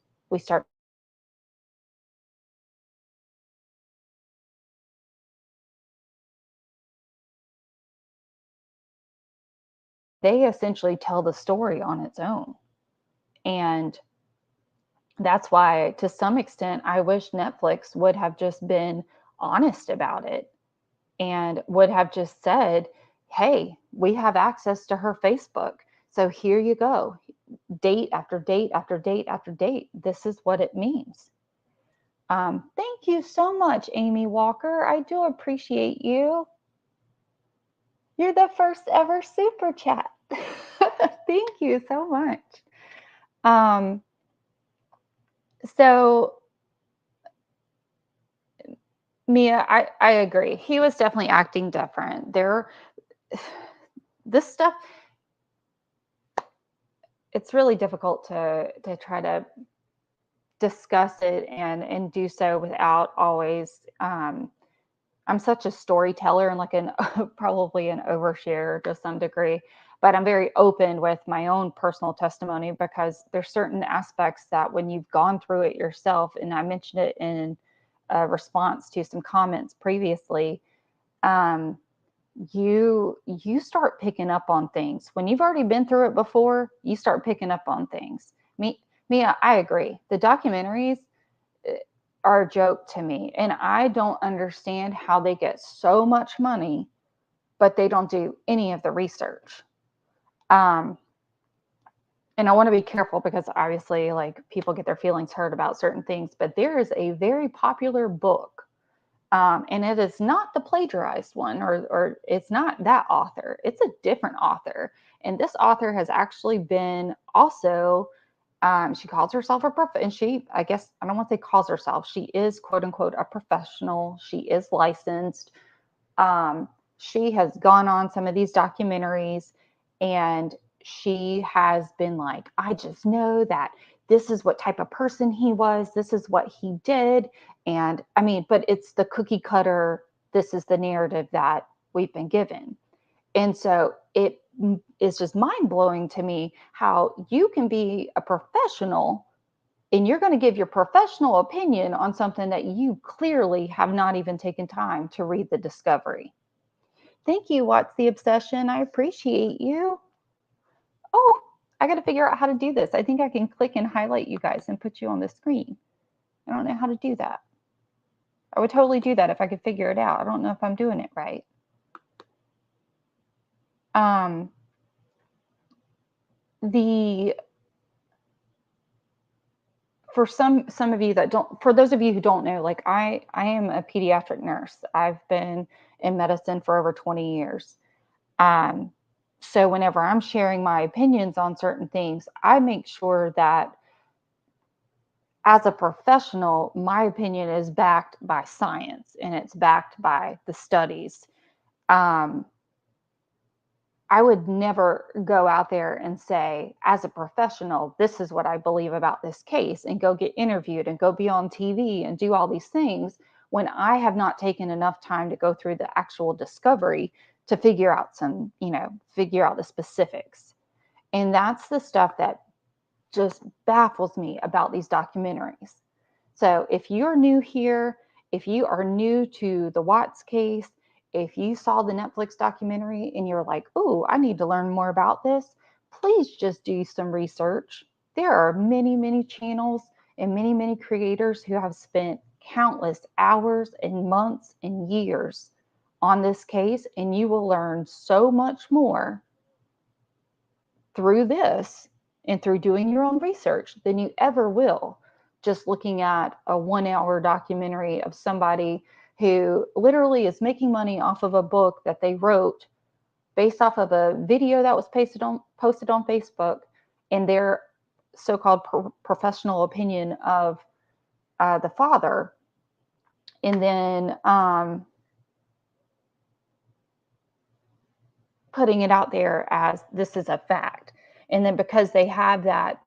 They essentially tell the story on its own. And that's why, to some extent, I wish Netflix would have just been honest about it and would have just said, hey, we have access to her Facebook. So here you go. Date after date after date after date. This is what it means. Thank you so much, Amy Walker. I do appreciate you. You're the first ever super chat. Thank you so much. So Mia, I agree. He was definitely acting different. This stuff, it's really difficult to try to discuss it and do so without always, I'm such a storyteller and like probably an overshare to some degree, but I'm very open with my own personal testimony because there's certain aspects that when you've gone through it yourself, and I mentioned it in response to some comments previously, you start picking up on things. When you've already been through it before, you start picking up on things. Mia, I agree. The documentaries, are a joke to me. And I don't understand how they get so much money, but they don't do any of the research. And I want to be careful because obviously, like, people get their feelings hurt about certain things, but there is a very popular book, and it is not the plagiarized one, or it's not that author. It's a different author. And this author has actually been also, she calls herself and she, I guess, I don't want to say calls herself, she is quote unquote a professional. She is licensed. She has gone on some of these documentaries, and she has been like, I just know that this is what type of person he was. This is what he did. And I mean, but it's the cookie cutter. This is the narrative that we've been given. And so it is just mind blowing to me how you can be a professional and you're going to give your professional opinion on something that you clearly have not even taken time to read the discovery. Thank you, What's the Obsession? I appreciate you. Oh, I got to figure out how to do this. I think I can click and highlight you guys and put you on the screen. I don't know how to do that. I would totally do that if I could figure it out. I don't know if I'm doing it right. For some of you that don't, for those of you who don't know, like I am a pediatric nurse. I've been in medicine for over 20 years. So whenever I'm sharing my opinions on certain things, I make sure that as a professional, my opinion is backed by science and it's backed by the studies. I would never go out there and say, as a professional, this is what I believe about this case, and go get interviewed and go be on TV and do all these things when I have not taken enough time to go through the actual discovery to figure out figure out the specifics. And that's the stuff that just baffles me about these documentaries. So if you're new here, if you are new to the Watts case, if you saw the Netflix documentary and you're like, oh, I need to learn more about this, please just do some research. There are many, many channels and many, many creators who have spent countless hours and months and years on this case, and you will learn so much more through this and through doing your own research than you ever will just looking at a 1-hour documentary of somebody who literally is making money off of a book that they wrote based off of a video that was posted on Facebook and their so-called professional opinion of the father. And then putting it out there as this is a fact. And then because they have that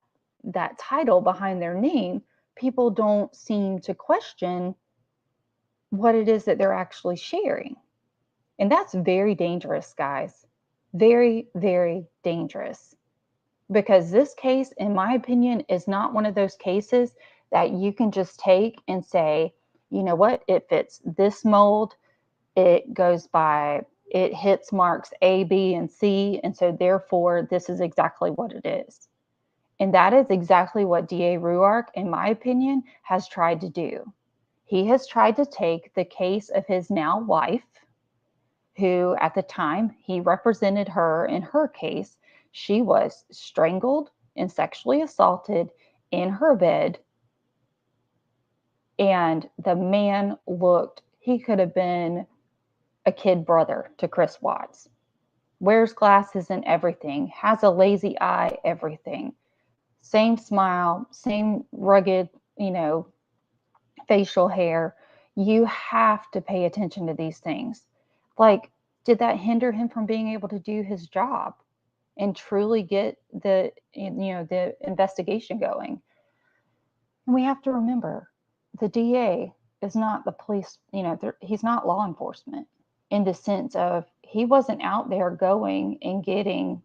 title behind their name, people don't seem to question what it is that they're actually sharing. And that's very dangerous, guys. Very, very dangerous. Because this case, in my opinion, is not one of those cases that you can just take and say, you know what, it fits this mold. It goes by, it hits marks A, B, and C. And so therefore, this is exactly what it is. And that is exactly what DA Ruark, in my opinion, has tried to do. He has tried to take the case of his now wife, who at the time he represented her in her case. She was strangled and sexually assaulted in her bed. And the man he could have been a kid brother to Chris Watts. Wears glasses and everything, has a lazy eye, everything. Same smile, same rugged, facial hair. You have to pay attention to these things. Like, did that hinder him from being able to do his job and truly get the investigation going? And we have to remember, the DA is not the police, he's not law enforcement in the sense of he wasn't out there going and getting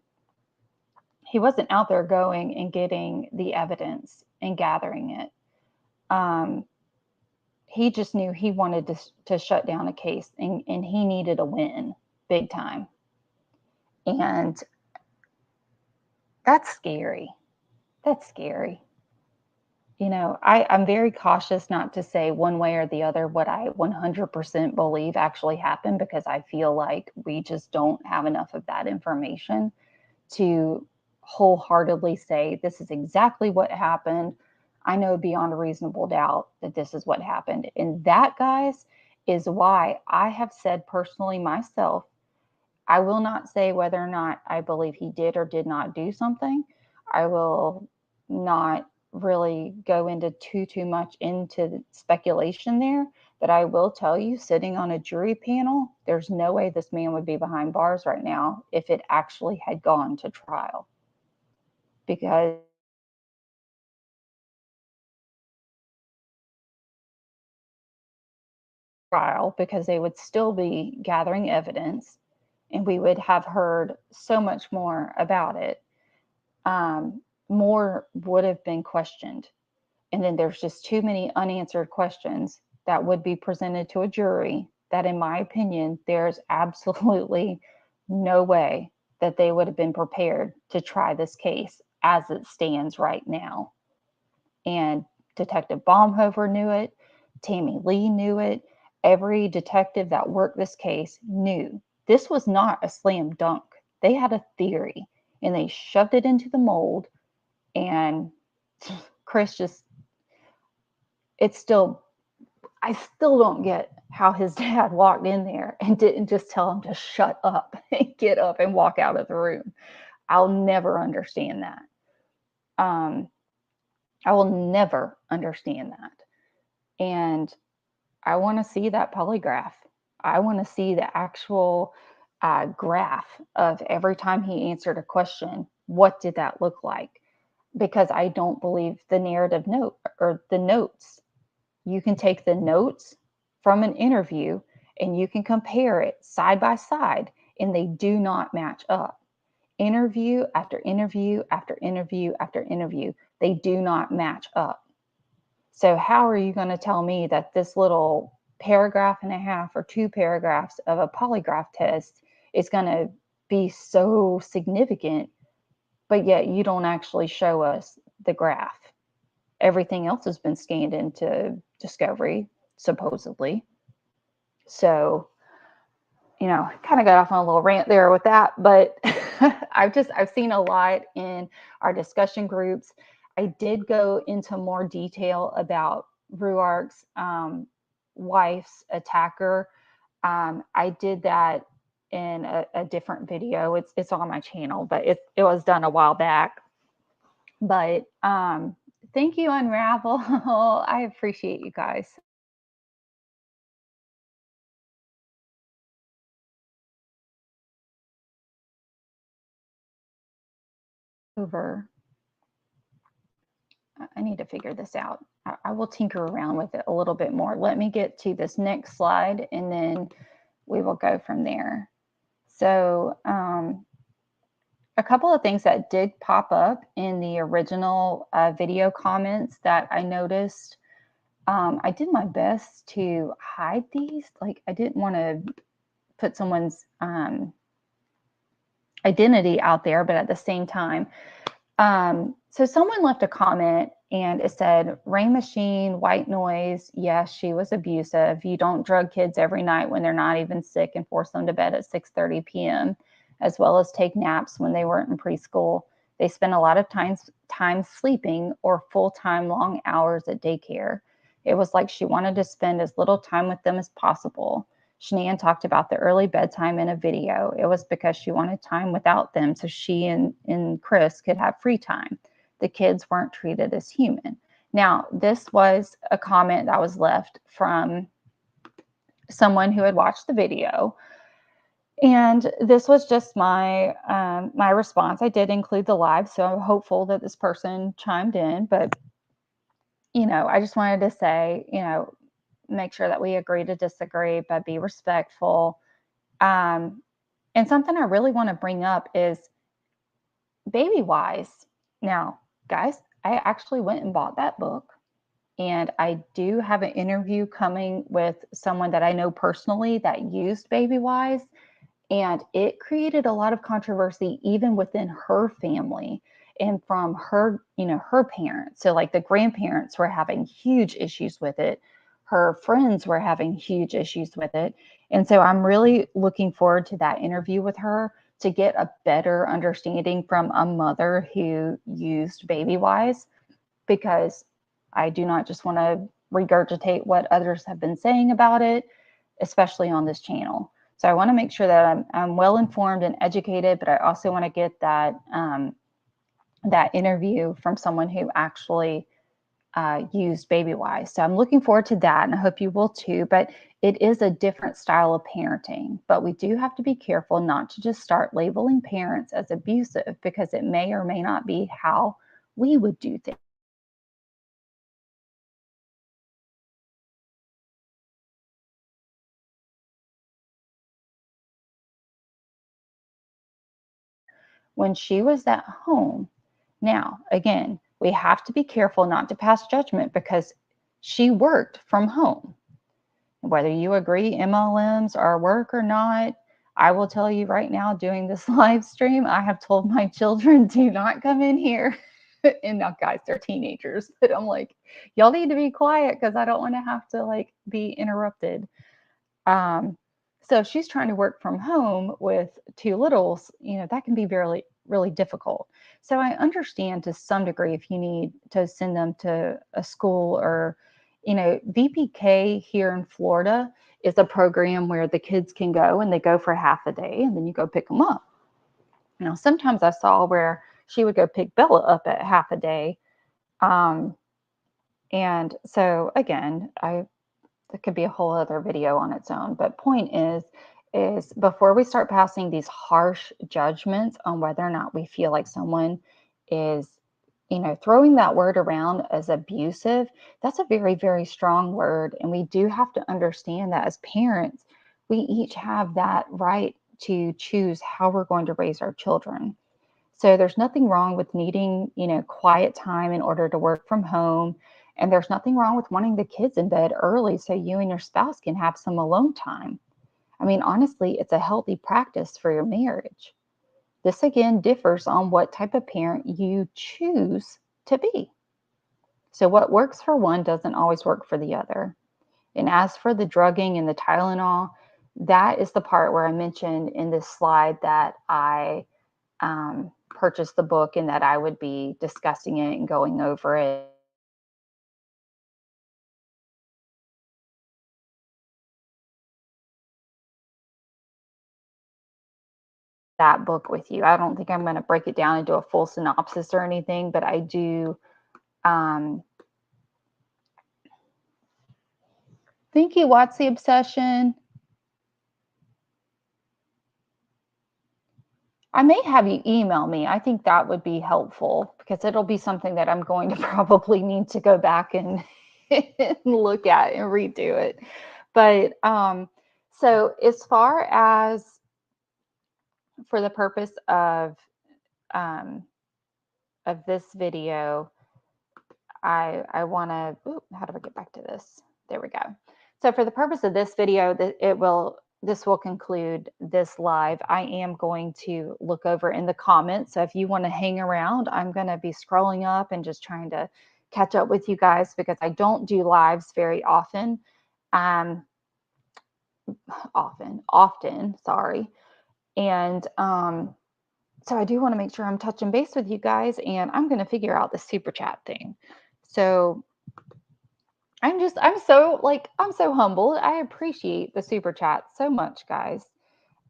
the evidence and gathering it. He just knew he wanted to shut down a case, and he needed a win big time. And that's scary. That's scary. I'm very cautious not to say one way or the other what I 100% believe actually happened, because I feel like we just don't have enough of that information to wholeheartedly say this is exactly what happened. I know beyond a reasonable doubt that this is what happened. And that, guys, is why I have said personally myself, I will not say whether or not I believe he did or did not do something. I will not really go into too much into speculation there. But I will tell you, sitting on a jury panel, there's no way this man would be behind bars right now if it actually had gone to trial. Because they would still be gathering evidence and we would have heard so much more about it. More would have been questioned. And then there's just too many unanswered questions that would be presented to a jury that, in my opinion, there's absolutely no way that they would have been prepared to try this case as it stands right now. And Detective Baumhofer knew it. Tammy Lee knew it. Every detective that worked this case knew this was not a slam dunk. They had a theory and they shoved it into the mold. And Chris just, I still don't get how his dad walked in there and didn't just tell him to shut up and get up and walk out of the room. I'll never understand that. I will never understand that. And I want to see that polygraph. I want to see the actual graph of every time he answered a question. What did that look like? Because I don't believe the narrative note or the notes. You can take the notes from an interview and you can compare it side by side, and they do not match up. Interview after interview after interview after interview, they do not match up. So how are you going to tell me that this little paragraph and a half or 2 paragraphs of a polygraph test is going to be so significant, but yet you don't actually show us the graph? Everything else has been scanned into Discovery, supposedly. So, kind of got off on a little rant there with that, but I've seen a lot in our discussion groups. I did go into more detail about Ruark's wife's attacker. I did that in a different video. It's on my channel, but it was done a while back. But thank you, Unravel. I appreciate you guys. I need to figure this out. I will tinker around with it a little bit more. Let me get to this next slide and then we will go from there. So a couple of things that did pop up in the original video comments that I noticed. I did my best to hide these. Like, I didn't want to put someone's identity out there, but at the same time, so someone left a comment and it said, Rain Machine, white noise. Yes, she was abusive. You don't drug kids every night when they're not even sick and force them to bed at 6:30 p.m., as well as take naps when they weren't in preschool. They spend a lot of time sleeping or full-time long hours at daycare. It was like she wanted to spend as little time with them as possible. Shanann talked about the early bedtime in a video. It was because she wanted time without them so she and Chris could have free time. The kids weren't treated as human. Now, this was a comment that was left from someone who had watched the video. And this was just my my response. I did include the live, so I'm hopeful that this person chimed in. But, I just wanted to say, make sure that we agree to disagree, but be respectful. And something I really want to bring up is Baby Wise. Now, guys, I actually went and bought that book. And I do have an interview coming with someone that I know personally that used Baby Wise. And it created a lot of controversy even within her family. and from her, her parents. So like the grandparents were having huge issues with it. Her friends were having huge issues with it. And so I'm really looking forward to that interview with her to get a better understanding from a mother who used Baby Wise, because I do not just want to regurgitate what others have been saying about it, especially on this channel. So I want to make sure that I'm well informed and educated, but I also want to get that that interview from someone who actually used Baby Wise. So I'm looking forward to that, and I hope you will too. But it is a different style of parenting. But we do have to be careful not to just start labeling parents as abusive, because it may or may not be how we would do things. When she was at home. Now, again, we have to be careful not to pass judgment, because she worked from home. Whether you agree MLMs are work or not, I will tell you right now, doing this live stream, I have told my children, do not come in here. And now, guys, they're teenagers, but I'm like, y'all need to be quiet, because I don't want to have to like be interrupted. So if she's trying to work from home with two littles, that can be really, really difficult. So I understand to some degree if you need to send them to a school, or, VPK here in Florida is a program where the kids can go and they go for half a day and then you go pick them up. Now, sometimes I saw where she would go pick Bella up at half a day. And so again, that could be a whole other video on its own. But point is before we start passing these harsh judgments on whether or not we feel like someone is, throwing that word around as abusive, that's a very, very strong word. And we do have to understand that as parents, we each have that right to choose how we're going to raise our children. So there's nothing wrong with needing, quiet time in order to work from home. And there's nothing wrong with wanting the kids in bed early so you and your spouse can have some alone time. I mean, honestly, it's a healthy practice for your marriage. This again differs on what type of parent you choose to be. So what works for one doesn't always work for the other. And as for the drugging and the Tylenol, that is the part where I mentioned in this slide that I purchased the book and that I would be discussing it and going over it. That book with you. I don't think I'm going to break it down and do a full synopsis or anything, but I do. Thank you, What's the Obsession? I may have you email me. I think that would be helpful, because it'll be something that I'm going to probably need to go back and, and look at and redo it. But so as far as for the purpose of this video, I want to, how do I get back to this? There we go. So for the purpose of this video, this will conclude this live. I am going to look over in the comments. So if you want to hang around, I'm going to be scrolling up and just trying to catch up with you guys, because I don't do lives very often. Often, sorry. And so I do want to make sure I'm touching base with you guys, and I'm going to figure out the super chat thing. So I'm so humbled. I appreciate the super chat so much, guys.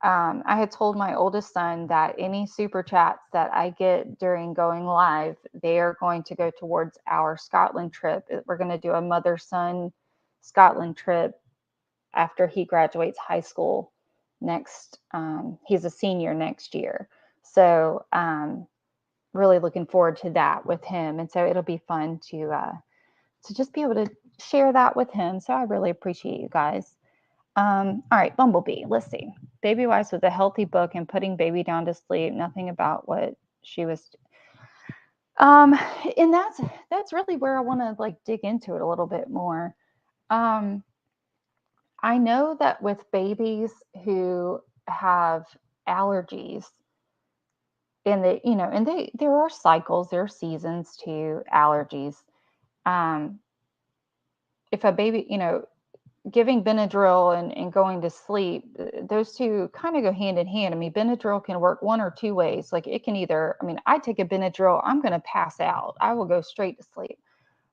I had told my oldest son that any super chats that I get during going live, they are going to go towards our Scotland trip. We're going to do a mother-son Scotland trip after he graduates high school next. He's a senior next year. So really looking forward to that with him. And so it'll be fun to just be able to share that with him. So I really appreciate you guys. All right, Bumblebee, let's see. Baby Wise was a healthy book, and putting baby down to sleep, nothing about what she was. And that's really where I want to like dig into it a little bit more. I know that with babies who have allergies, and there are cycles, there are seasons to allergies. If a baby, giving Benadryl and going to sleep, those two kind of go hand in hand. I mean, Benadryl can work one or two ways. Like it can either, I mean, I take a Benadryl, I'm going to pass out. I will go straight to sleep.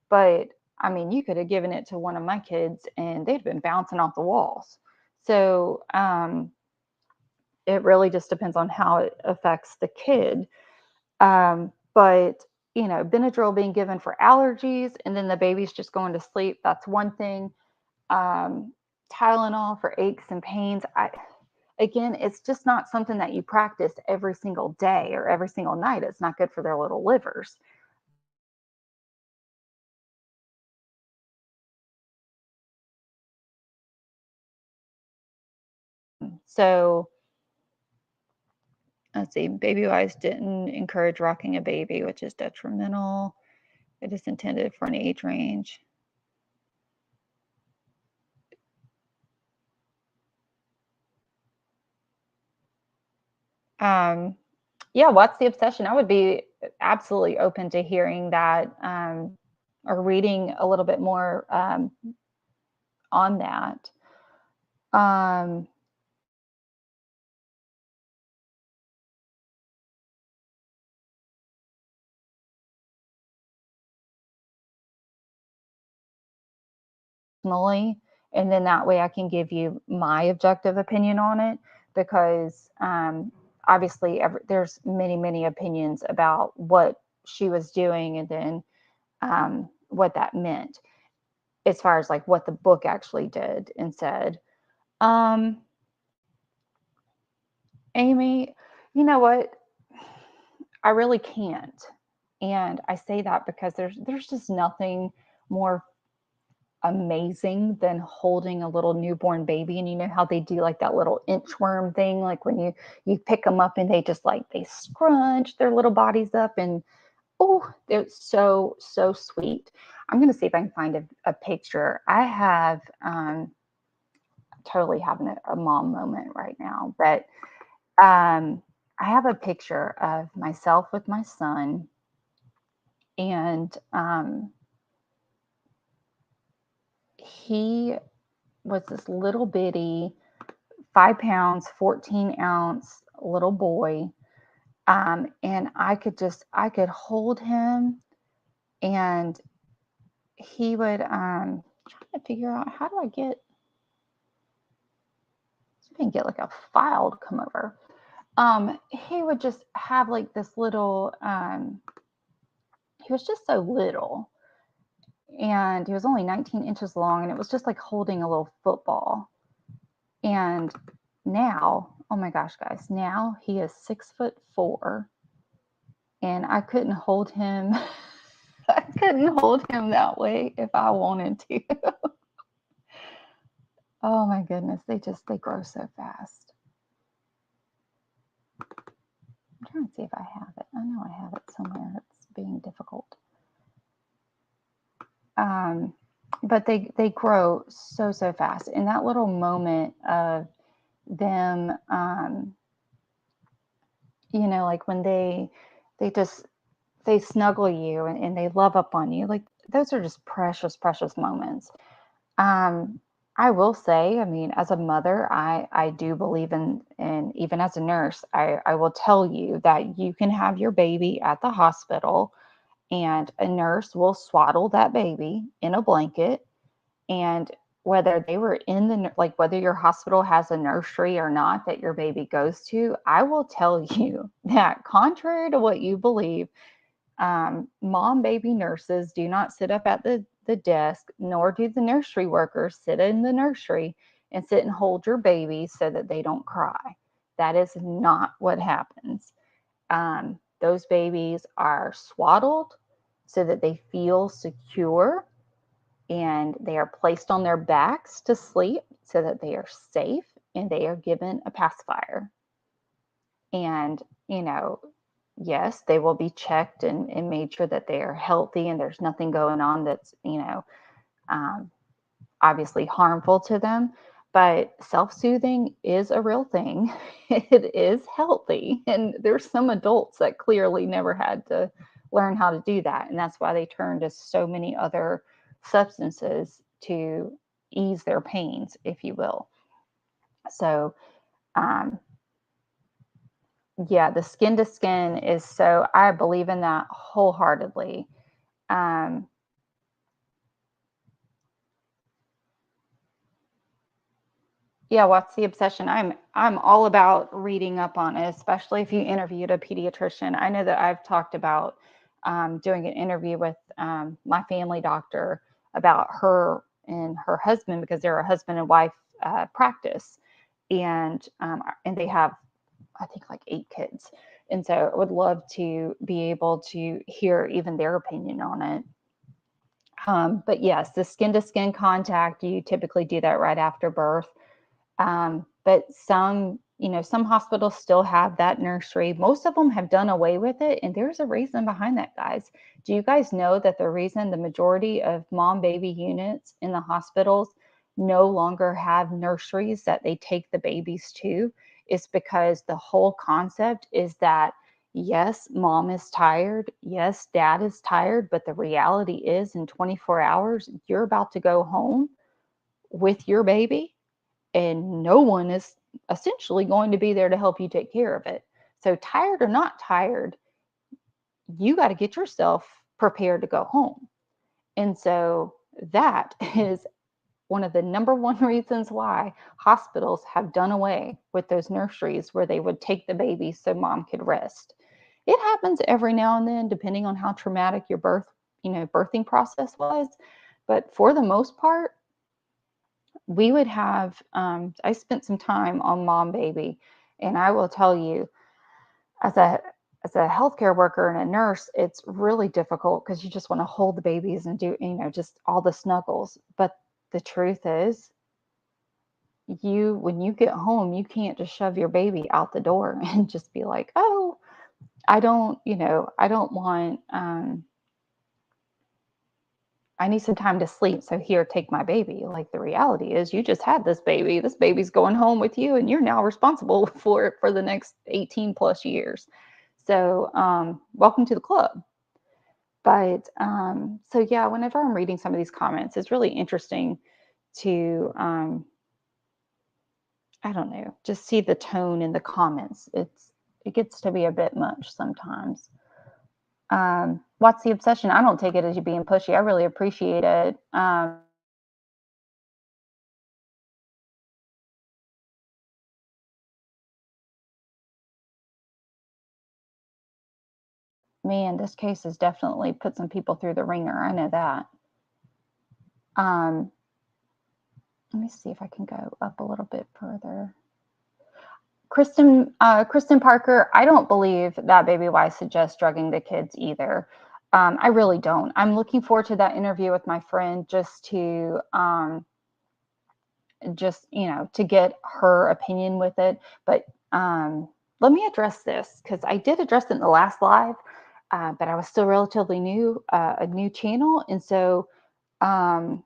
But I mean, you could have given it to one of my kids and they'd been bouncing off the walls. So it really just depends on how it affects the kid. But Benadryl being given for allergies and then the baby's just going to sleep, that's one thing. Tylenol for aches and pains. Again, it's just not something that you practice every single day or every single night. It's not good for their little livers. So let's see, Baby Wise didn't encourage rocking a baby, which is detrimental. It is intended for an age range. Yeah, what's the obsession? I would be absolutely open to hearing that or reading a little bit more on that. And then that way I can give you my objective opinion on it, because obviously there's many opinions about what she was doing and then what that meant as far as like what the book actually did and said. Amy, you know what? I really can't. And I say that because there's just nothing more amazing than holding a little newborn baby. And you know how they do like that little inchworm thing, like when you pick them up and they just like they scrunch their little bodies up, and oh, it's so sweet. I'm gonna see if I can find a picture. I have totally having a mom moment right now, but I have a picture of myself with my son, and he was this little bitty 5 pounds, 14 ounce little boy. And I could hold him, and he would, trying to figure out how do I get, see if I can get like a file to come over. He would just have like this little, he was just so little, and he was only 19 inches long, and it was just like holding a little football. And now, oh my gosh, guys, now he is 6'4", and I couldn't hold him. I couldn't hold him that way if I wanted to. Oh my goodness, they grow so fast. I'm trying to see if I have it. I know I have it somewhere. It's being difficult. But they grow so fast. In that little moment of them, like when they snuggle you and they love up on you, like those are just precious moments. I will say, I mean, as a mother, I do believe in, and even as a nurse, I will tell you that you can have your baby at the hospital and a nurse will swaddle that baby in a blanket. And whether they were in like whether your hospital has a nursery or not that your baby goes to, I will tell you that contrary to what you believe, mom baby nurses do not sit up at the desk, nor do the nursery workers sit in the nursery and sit and hold your baby so that they don't cry. That is not what happens. Those babies are swaddled so that they feel secure, and they are placed on their backs to sleep so that they are safe, and they are given a pacifier. And, yes, they will be checked and made sure that they are healthy and there's nothing going on that's, obviously harmful to them. But self-soothing is a real thing. It is healthy. And there's some adults that clearly never had to learn how to do that. And that's why they turn to so many other substances to ease their pains, if you will. So, yeah, the skin to skin is so, I believe in that wholeheartedly. Yeah, what's the obsession? I'm all about reading up on it, especially if you interviewed a pediatrician. I know that I've talked about doing an interview with my family doctor about her and her husband, because they're a husband and wife practice, and they have, I think, like 8 kids, and so I would love to be able to hear even their opinion on it. But yes, the skin to skin contact, you typically do that right after birth. But some, some hospitals still have that nursery. Most of them have done away with it. And there's a reason behind that, guys. Do you guys know that the reason the majority of mom baby units in the hospitals no longer have nurseries that they take the babies to is because the whole concept is that, yes, mom is tired. Yes, dad is tired. But the reality is in 24 hours, you're about to go home with your baby, and no one is essentially going to be there to help you take care of it. So tired or not tired, you got to get yourself prepared to go home. And so that is one of the number one reasons why hospitals have done away with those nurseries where they would take the baby so mom could rest. It happens every now and then, depending on how traumatic your birthing process was. But for the most part, we would have, I spent some time on mom baby, and I will tell you, as a healthcare worker and a nurse, it's really difficult because you just want to hold the babies and do, just all the snuggles. But the truth is, when you get home, you can't just shove your baby out the door and just be like, oh, I don't want, I need some time to sleep. So here, take my baby. Like, the reality is you just had this baby. This baby's going home with you, and you're now responsible for it for the next 18 plus years. So welcome to the club. But so yeah, whenever I'm reading some of these comments, it's really interesting to, I don't know, just see the tone in the comments. It gets to be a bit much sometimes. What's the obsession? I don't take it as you being pushy. I really appreciate it. Man, this case has definitely put some people through the ringer. I know that. Let me see if I can go up a little bit further. Kristen Parker, I don't believe that Baby Y suggests drugging the kids either. I really don't. I'm looking forward to that interview with my friend just to to get her opinion with it. But let me address this, because I did address it in the last live, but I was still relatively new, a new channel. And so oh,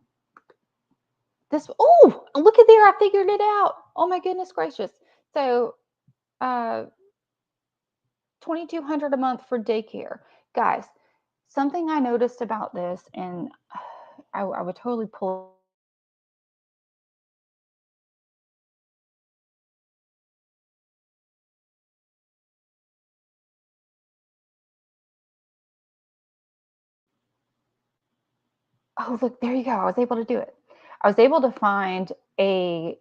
look at there. I figured it out. Oh my goodness gracious. So $2,200 a month for daycare. Guys, something I noticed about this, and I would totally pull. Oh, look, there you go. I was able to do it. I was able to find a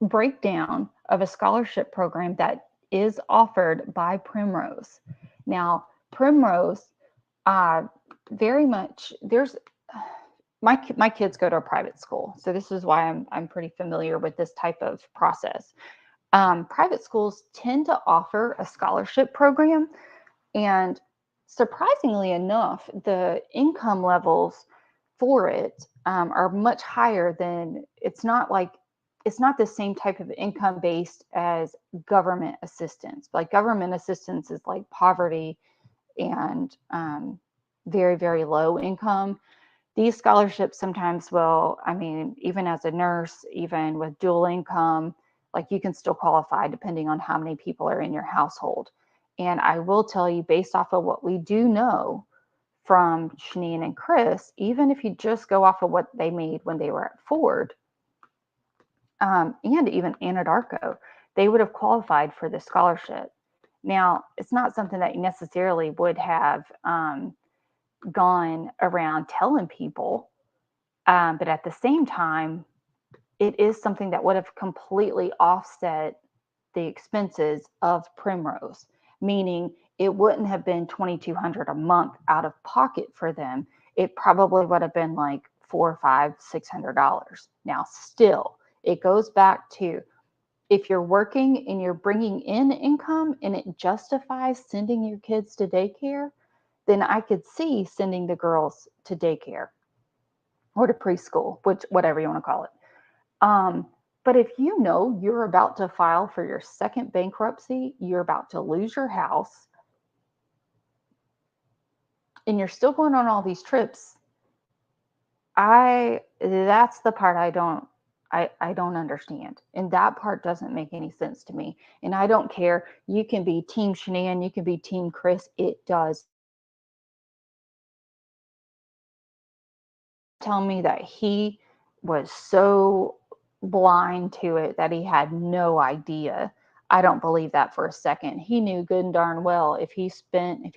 breakdown of a scholarship program that is offered by Primrose. Now, Primrose, very much, there's my kids go to a private school, so this is why I'm pretty familiar with this type of process. Private schools tend to offer a scholarship program, and surprisingly enough, the income levels for it are much higher than, it's not the same type of income based as government assistance. Like, government assistance is like poverty and very, very low income. these scholarships sometimes will, I mean, even as a nurse, even with dual income, like you can still qualify depending on how many people are in your household. And I will tell you, based off of what we do know from Shanine and Chris, even if you just go off of what they made when they were at Ford, and even Anadarko, they would have qualified for the scholarship. Now, it's not something that you necessarily would have gone around telling people, but at the same time, it is something that would have completely offset the expenses of Primrose, meaning it wouldn't have been $2,200 a month out of pocket for them. It probably would have been like $400, $500, $600. Now, still, it goes back to, if you're working and you're bringing in income and it justifies sending your kids to daycare, then I could see sending the girls to daycare or to preschool, which whatever you want to call it. But if you know you're about to file for your second bankruptcy, you're about to lose your house, and you're still going on all these trips, that's the part I don't understand. And that part doesn't make any sense to me. And I don't care. You can be Team Shanann, you can be Team Chris. It does. Tell me that he was so blind to it that he had no idea. I don't believe that for a second. He knew good and darn well if he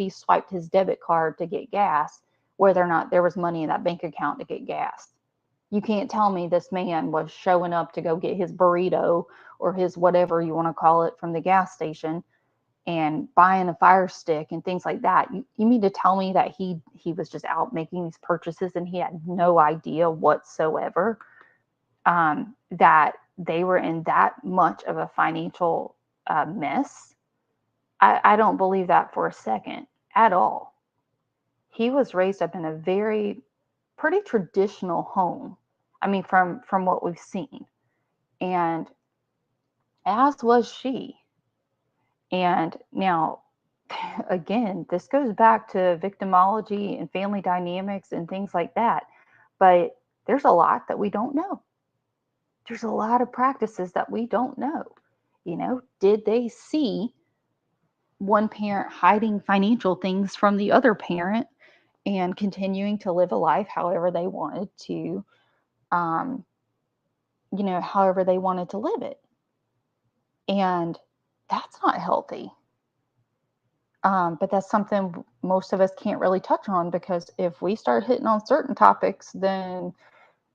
swiped his debit card to get gas, whether or not there was money in that bank account to get gas. You can't tell me this man was showing up to go get his burrito or his whatever you want to call it from the gas station and buying a Fire Stick and things like that. You mean to tell me that he was just out making these purchases and he had no idea whatsoever that they were in that much of a financial mess? I don't believe that for a second at all. He was raised up in a pretty traditional home. I mean, from what we've seen, and as was she. And now, again, this goes back to victimology and family dynamics and things like that. But there's a lot that we don't know. There's a lot of practices that we don't know. You know, did they see one parent hiding financial things from the other parent and continuing to live a life however they wanted to, however they wanted to live it? And that's not healthy. But that's something most of us can't really touch on, because if we start hitting on certain topics, then,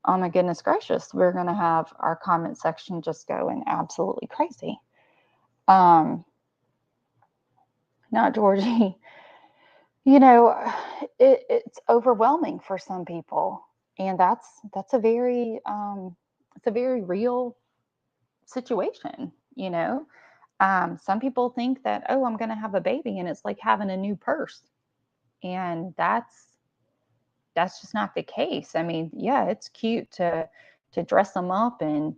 oh my goodness gracious, we're going to have our comment section just going absolutely crazy. Now, Georgie, it's overwhelming for some people, and that's a very real situation. Some people think that, oh, I'm going to have a baby and it's like having a new purse, and that's just not the case. I mean, yeah, it's cute to dress them up and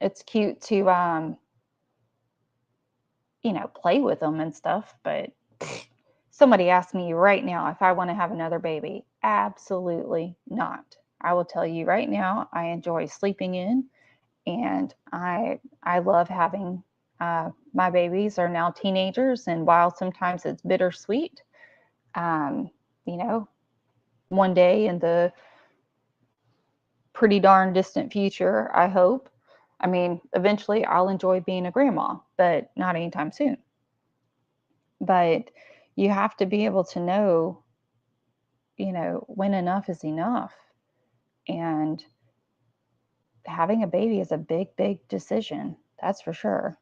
it's cute to play with them and stuff. But somebody asked me right now if I want to have another baby. Absolutely not. I will tell you right now, I enjoy sleeping in, and I love having my babies are now teenagers, and while sometimes it's bittersweet, one day in the pretty darn distant future, I hope. I mean, eventually I'll enjoy being a grandma, but not anytime soon. But you have to be able to know, when enough is enough. And having a baby is a big, big decision. That's for sure.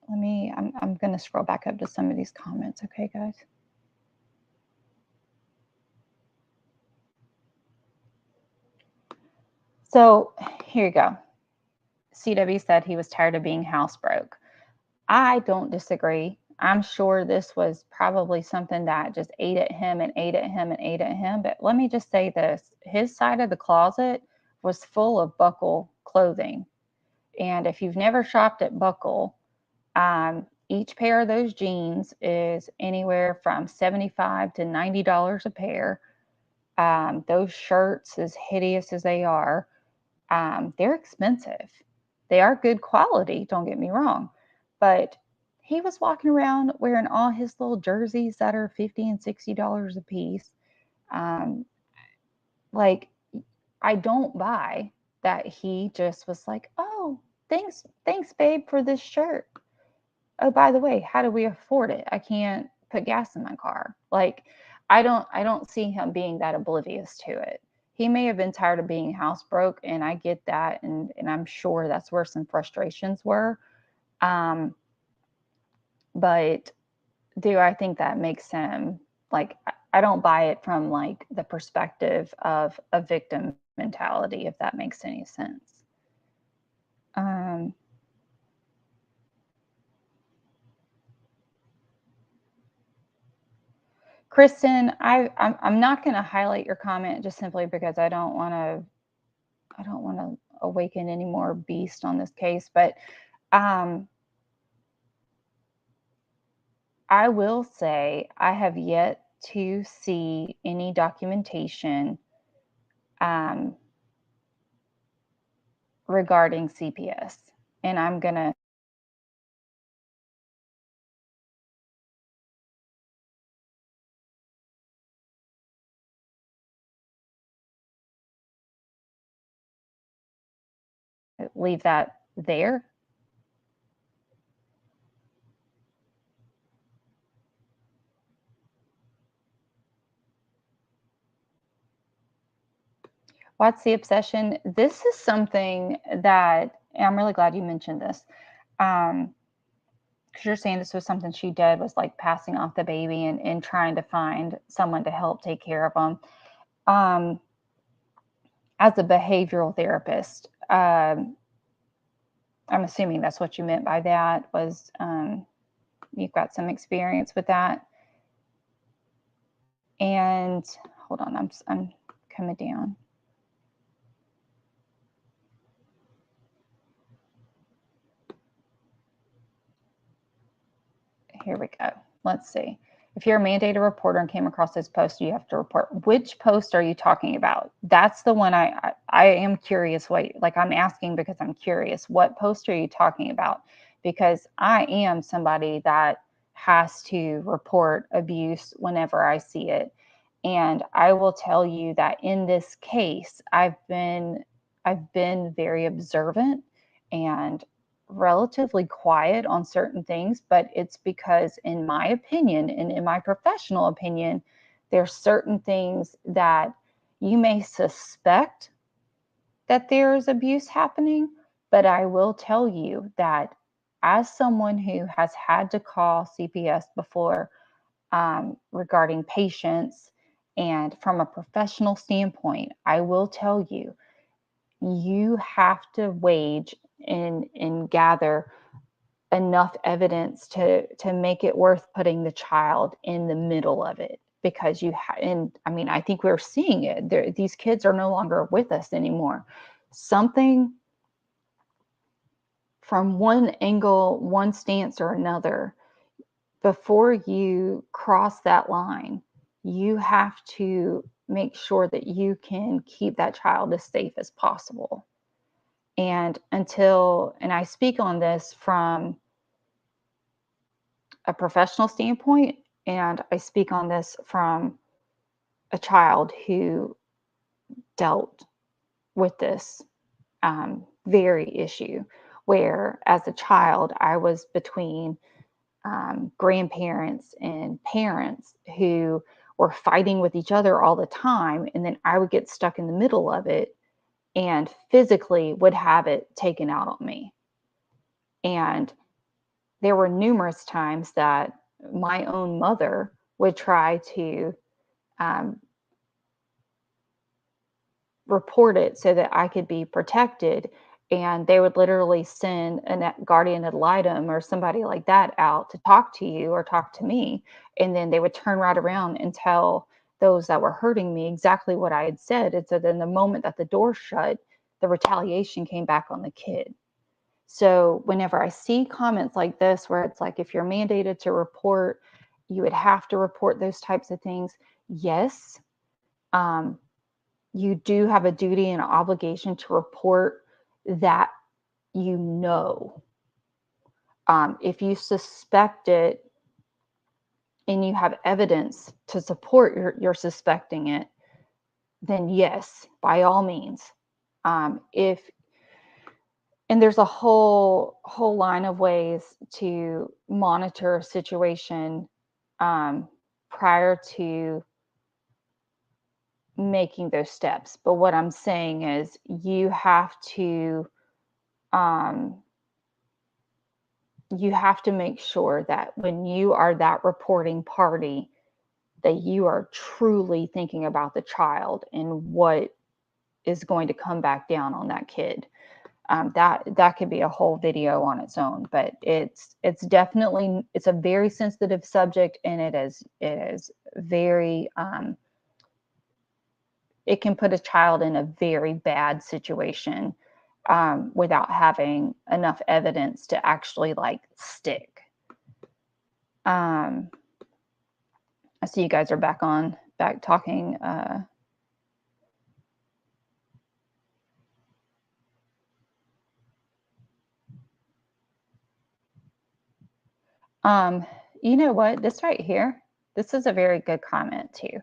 I'm going to scroll back up to some of these comments. Okay, guys. So here you go. CW said he was tired of being housebroke. I don't disagree. I'm sure this was probably something that just ate at him and ate at him and ate at him. But let me just say this. His side of the closet was full of Buckle clothing. And if you've never shopped at Buckle, Each pair of those jeans is anywhere from $75 to $90 a pair. Those shirts, as hideous as they are, they're expensive. They are good quality, don't get me wrong. But he was walking around wearing all his little jerseys that are $50 and $60 a piece. Like, I don't buy that he just was like, oh, thanks, babe, for this shirt. Oh, by the way, how do we afford it? I can't put gas in my car. Like, I don't see him being that oblivious to it. He may have been tired of being housebroke, and I get that, and I'm sure that's where some frustrations were. But do I think that makes him, like, I don't buy it from like the perspective of a victim mentality, if that makes any sense. Kristen, I'm not going to highlight your comment just simply because I don't want to awaken any more beast on this case. But I will say I have yet to see any documentation regarding CPS, and I'm going to leave that there. What's the obsession? This is something that, and I'm really glad you mentioned this. Because you're saying this was something she did, was like passing off the baby and trying to find someone to help take care of them. As a behavioral therapist, I'm assuming that's what you meant by that, was you've got some experience with that. And hold on, I'm coming down. Here we go. Let's see. If you're a mandated reporter and came across this post, you have to report. Which post are you talking about? That's the one I am curious. Like, I'm asking because I'm curious. What post are you talking about? Because I am somebody that has to report abuse whenever I see it. And I will tell you that in this case, I've been very observant and relatively quiet on certain things, but it's because, in my opinion and in my professional opinion, there's certain things that you may suspect that there's abuse happening, but I will tell you that as someone who has had to call CPS before regarding patients, and from a professional standpoint, I will tell you, you have to wage and gather enough evidence to make it worth putting the child in the middle of it, because and I mean, I think we're seeing it. These kids are no longer with us anymore. Something from one angle, one stance or another, before you cross that line, you have to make sure that you can keep that child as safe as possible. And I speak on this from a professional standpoint, and I speak on this from a child who dealt with this very issue, where as a child I was between grandparents and parents who were fighting with each other all the time, and then I would get stuck in the middle of it and physically would have it taken out on me. And there were numerous times that my own mother would try to report it so that I could be protected. And they would literally send a guardian ad litem or somebody like that out to talk to you or talk to me. And then they would turn right around and tell those that were hurting me exactly what I had said. And so then the moment that the door shut, the retaliation came back on the kid. So whenever I see comments like this, where it's like, if you're mandated to report, you would have to report those types of things. Yes, you do have a duty and an obligation to report that you know. If you suspect it and you have evidence to support your suspecting it, then yes, by all means. And there's a whole line of ways to monitor a situation prior to making those steps. But what I'm saying is you have to make sure that when you are that reporting party, that you are truly thinking about the child and what is going to come back down on that kid. That could be a whole video on its own, but it's definitely, it's a very sensitive subject, and it is very, it can put a child in a very bad situation without having enough evidence to actually like stick. I see you guys are back talking. You know what? This right here, this is a very good comment too,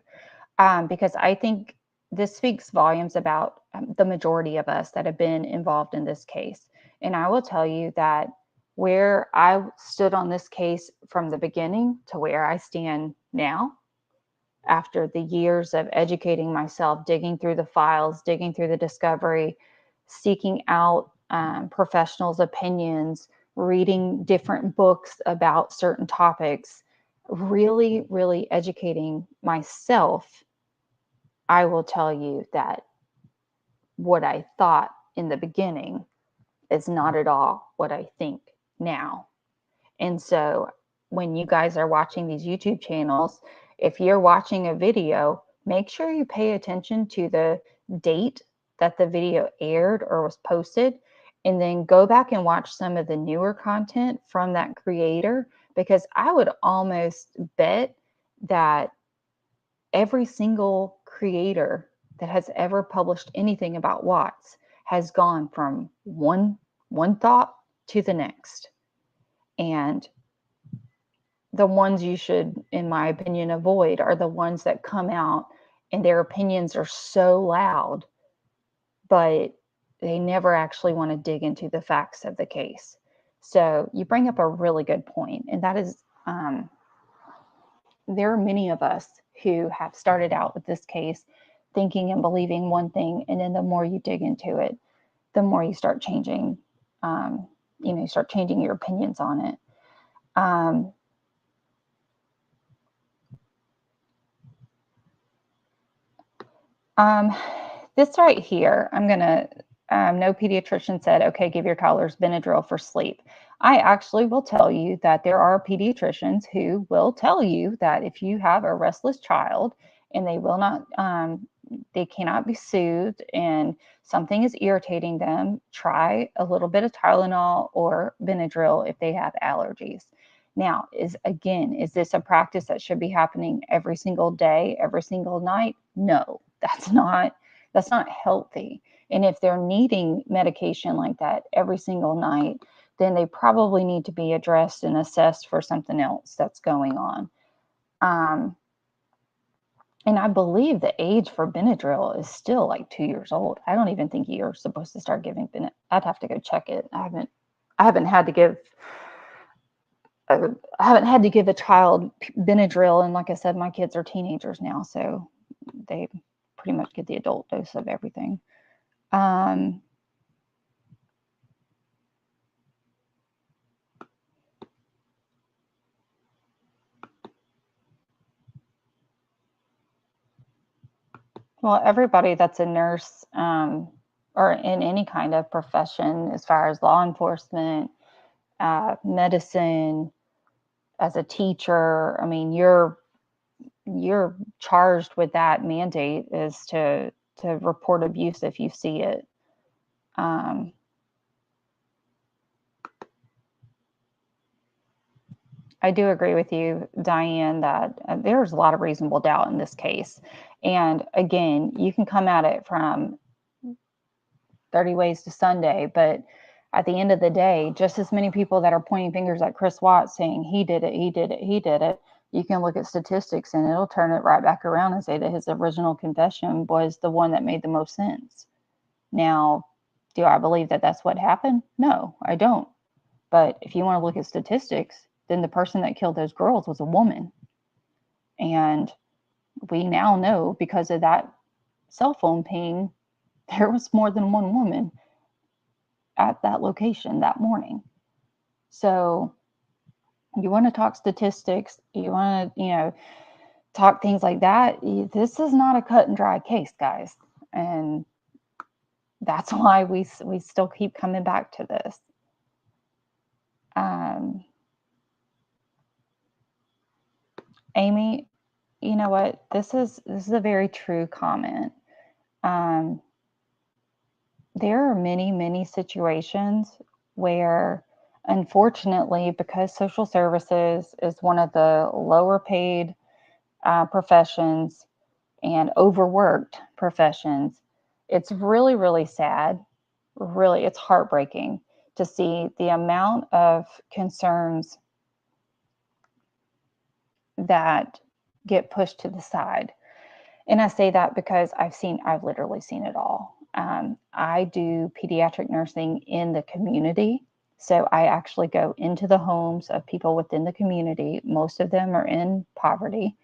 because I think this speaks volumes about the majority of us that have been involved in this case. And I will tell you that where I stood on this case from the beginning to where I stand now, after the years of educating myself, digging through the files, digging through the discovery, seeking out professionals' opinions, reading different books about certain topics, really, really educating myself, I will tell you that what I thought in the beginning is not at all what I think now. And so when you guys are watching these YouTube channels, if you're watching a video, make sure you pay attention to the date that the video aired or was posted, and then go back and watch some of the newer content from that creator, because I would almost bet that every single creator that has ever published anything about Watts has gone from one thought to the next. And the ones you should, in my opinion, avoid are the ones that come out and their opinions are so loud, but they never actually want to dig into the facts of the case. So you bring up a really good point, and that is there are many of us who have started out with this case thinking and believing one thing, and then the more you dig into it, the more you start changing, you start changing your opinions on it. This right here, I'm going to, no pediatrician said, okay, give your toddlers Benadryl for sleep. I actually will tell you that there are pediatricians who will tell you that if you have a restless child and they will not, they cannot be soothed and something is irritating them, try a little bit of Tylenol or Benadryl if they have allergies. Now, is this a practice that should be happening every single day, every single night? No, that's not healthy. And if they're needing medication like that every single night, then they probably need to be addressed and assessed for something else that's going on. And I believe the age for Benadryl is still like 2 years old. I don't even think you're supposed to start giving Benadryl. I'd have to go check it. I haven't had to give a child Benadryl, and like I said, my kids are teenagers now, so they pretty much get the adult dose of everything. Well, everybody that's a nurse or in any kind of profession, as far as law enforcement, medicine, as a teacher, I mean, you're charged with that mandate is to report abuse if you see it. I do agree with you, Diane, that there's a lot of reasonable doubt in this case. And again, you can come at it from 30 ways to Sunday, but at the end of the day, just as many people that are pointing fingers at Chris Watts saying he did it, he did it, he did it, you can look at statistics and it'll turn it right back around and say that his original confession was the one that made the most sense. Now, do I believe that that's what happened? No, I don't. But if you want to look at statistics, then the person that killed those girls was a woman. And we now know, because of that cell phone ping, there was more than one woman at that location that morning. So you want to talk statistics, you want to, talk things like that. This is not a cut and dry case, guys. And that's why we still keep coming back to this. Amy, you know what? This is a very true comment. There are many, many situations where, unfortunately, because social services is one of the lower paid professions and overworked professions, it's really, really sad. Really, it's heartbreaking to see the amount of concerns that get pushed to the side. And I say that because I've literally seen it all. I do pediatric nursing in the community. So I actually go into the homes of people within the community. Most of them are in poverty.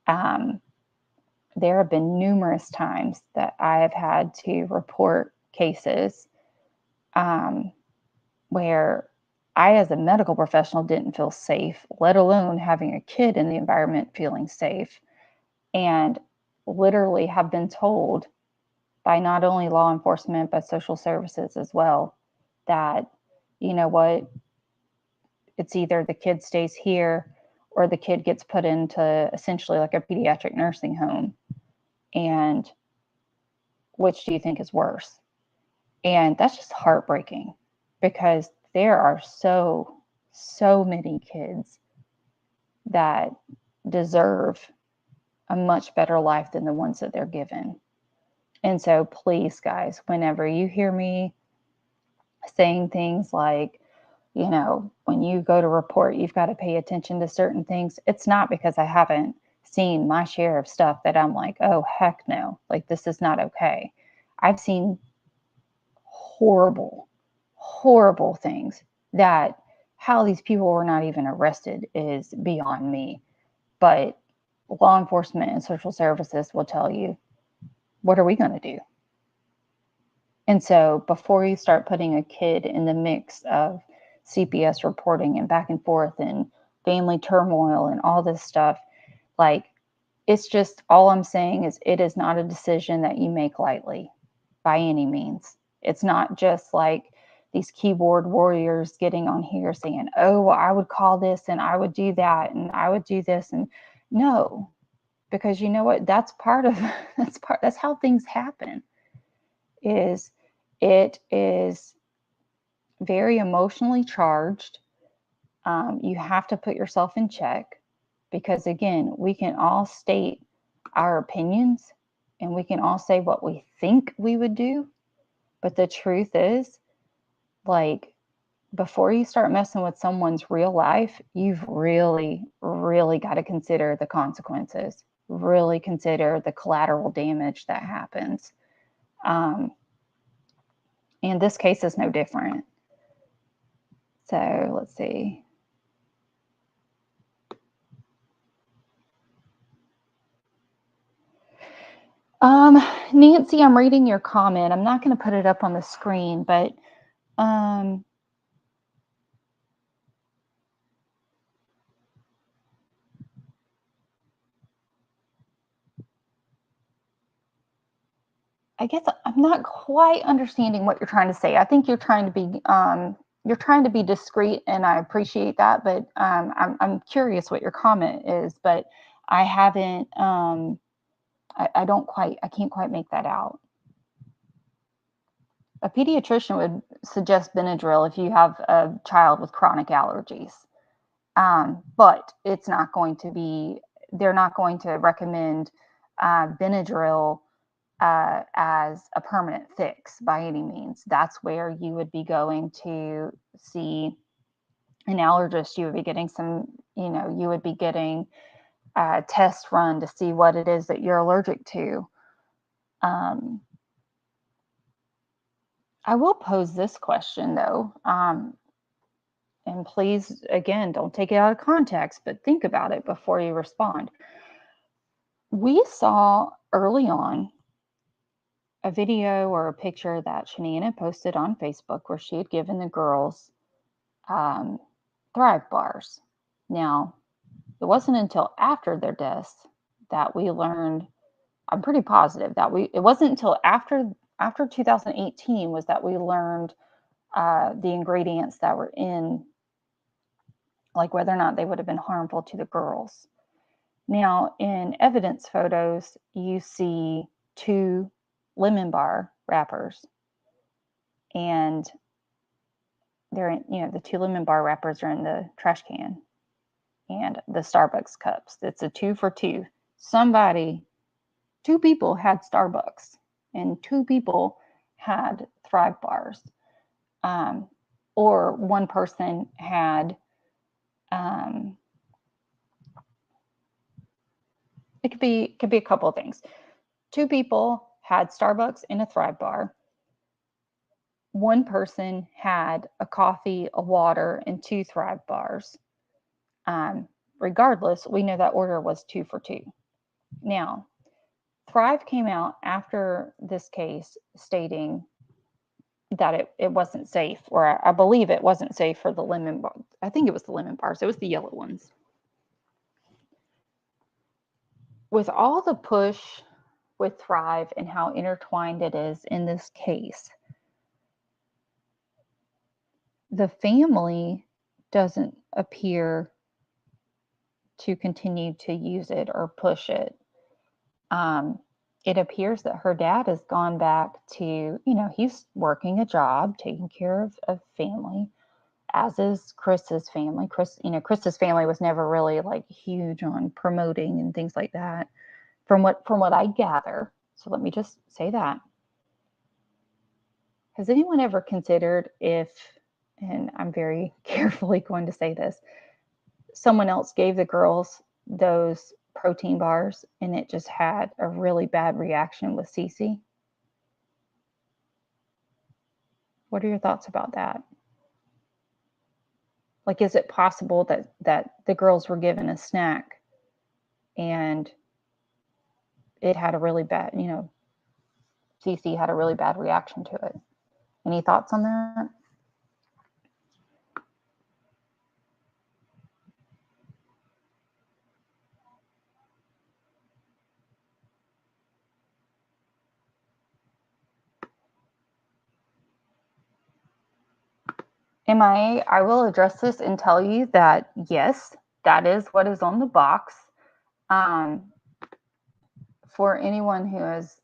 There have been numerous times that I have had to report cases where I, as a medical professional, didn't feel safe, let alone having a kid in the environment feeling safe. And literally have been told by not only law enforcement, but social services as well, that, you know what, it's either the kid stays here or the kid gets put into essentially like a pediatric nursing home. And which do you think is worse? And that's just heartbreaking, because there are so many kids that deserve a much better life than the ones that they're given. And so please, guys, whenever you hear me saying things like, when you go to report, you've got to pay attention to certain things, it's not because I haven't seen my share of stuff that I'm like, oh, heck no, like this is not okay. I've seen horrible, horrible things that how these people were not even arrested is beyond me. But law enforcement and social services will tell you, what are we going to do? And so before you start putting a kid in the mix of CPS reporting and back and forth and family turmoil and all this stuff, like, it's just, all I'm saying is it is not a decision that you make lightly by any means. It's not just like these keyboard warriors getting on here saying, oh, well, I would call this and I would do that and I would do this. And no, because you know what? That's how things happen. It is very emotionally charged. You have to put yourself in check, because again, we can all state our opinions and we can all say what we think we would do. But the truth is, like, before you start messing with someone's real life, you've really, really got to consider the consequences, really consider the collateral damage that happens. And this case is no different. So let's see. Nancy, I'm reading your comment. I'm not going to put it up on the screen, but I guess I'm not quite understanding what you're trying to say. I think you're trying to be discreet, and I appreciate that. But I'm curious what your comment is. But I haven't. I can't quite make that out. A pediatrician would suggest Benadryl if you have a child with chronic allergies. But it's not going to be, they're not going to recommend Benadryl as a permanent fix by any means. That's where you would be going to see an allergist. You would be getting some, you would be getting a test run to see what it is that you're allergic to. I will pose this question though, and please, again, don't take it out of context, but think about it before you respond. We saw early on a video or a picture that Shania posted on Facebook where she had given the girls Thrive bars. Now, it wasn't until after their deaths that we learned, I'm pretty positive that it wasn't until after 2018 was that we learned the ingredients that were in, like whether or not they would have been harmful to the girls. Now, in evidence photos, you see 2 lemon bar wrappers, and they're in, the 2 lemon bar wrappers are in the trash can, and the Starbucks cups. It's a 2 for 2. 2 people had Starbucks, and 2 people had Thrive bars, or one person had. It could be a couple of things. 2 people had Starbucks and a Thrive bar. One person had a coffee, a water, and 2 Thrive bars. Regardless, we know that order was 2 for 2. Now, Thrive came out after this case stating that it wasn't safe, or I believe it wasn't safe for the lemon bar. I think it was the lemon bars. It was the yellow ones. With all the push with Thrive and how intertwined it is in this case, the family doesn't appear to continue to use it or push it. It appears that her dad has gone back to, he's working a job, taking care of family, as is Chris's family. Chris's family was never really like huge on promoting and things like that, from what I gather. So let me just say that. Has anyone ever considered if, and I'm very carefully going to say this, someone else gave the girls those protein bars and it just had a really bad reaction with Cece? What are your thoughts about that? Like, is it possible that the girls were given a snack and it had a really bad, Cece had a really bad reaction to it? Any thoughts on that? MIA, I will address this and tell you that, yes, that is what is on the box. For anyone who has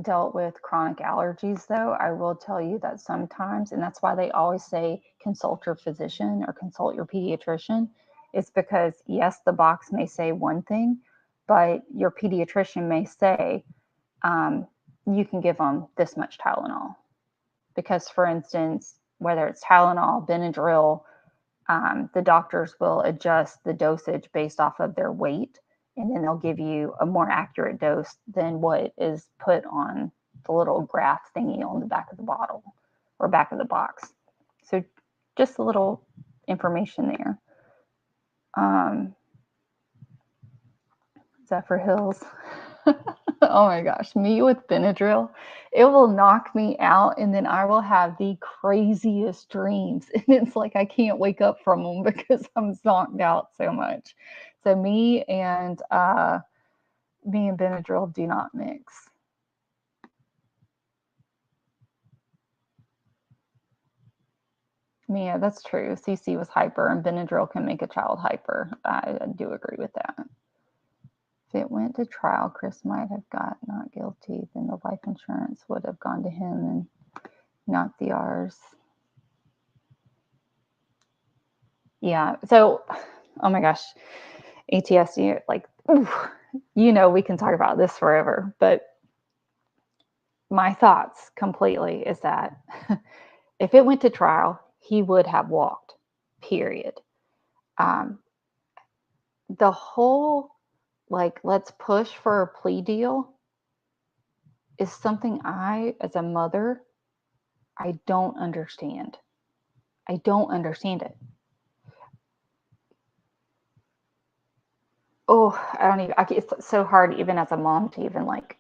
dealt with chronic allergies, though, I will tell you that sometimes, and that's why they always say consult your physician or consult your pediatrician, it's because, yes, the box may say one thing, but your pediatrician may say, you can give them this much Tylenol. Because, for instance, whether it's Tylenol, Benadryl, the doctors will adjust the dosage based off of their weight, and then they'll give you a more accurate dose than what is put on the little graph thingy on the back of the bottle or back of the box. So just a little information there. Zephyr Hills. Oh my gosh, me with Benadryl, it will knock me out, and then I will have the craziest dreams, and it's like I can't wake up from them because I'm zonked out so much. So me and Benadryl do not mix. Yeah, that's true. CC was hyper, and Benadryl can make a child hyper. I do agree with that. If it went to trial, Chris might have got not guilty, then the life insurance would have gone to him and not ours. Yeah, so Oh my gosh. ATS, like, ooh, we can talk about this forever, but my thoughts completely is that if it went to trial, he would have walked, period. The whole, like, let's push for a plea deal is something I, as a mother, I don't understand. I don't understand it. Oh, it's so hard even as a mom to even like,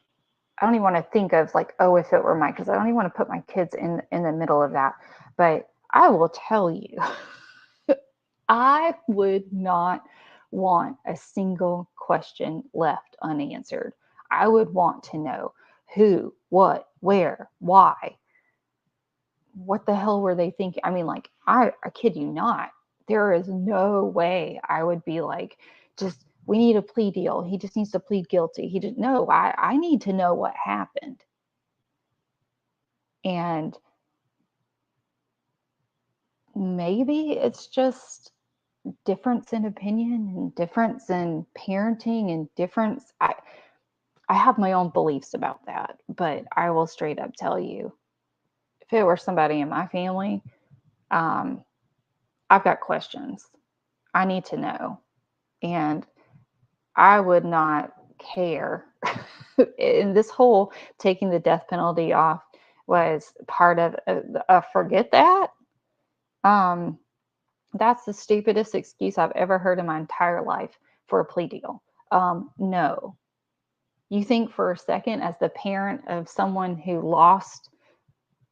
I don't even want to think of like, oh, if it were mine, because I don't even want to put my kids in the middle of that. But I will tell you, I would not want a single question left unanswered. I would want to know who, what, where, why. What the hell were they thinking? I mean, like, I kid you not. There is no way I would be like, we need a plea deal. He just needs to plead guilty. He didn't know. I need to know what happened. And maybe it's just difference in opinion and difference in parenting and difference. I have my own beliefs about that, but I will straight up tell you, if it were somebody in my family, I've got questions. I need to know. And I would not care. And this whole taking the death penalty off was part of forget that. That's the stupidest excuse I've ever heard in my entire life for a plea deal. No. You think for a second, as the parent of someone who lost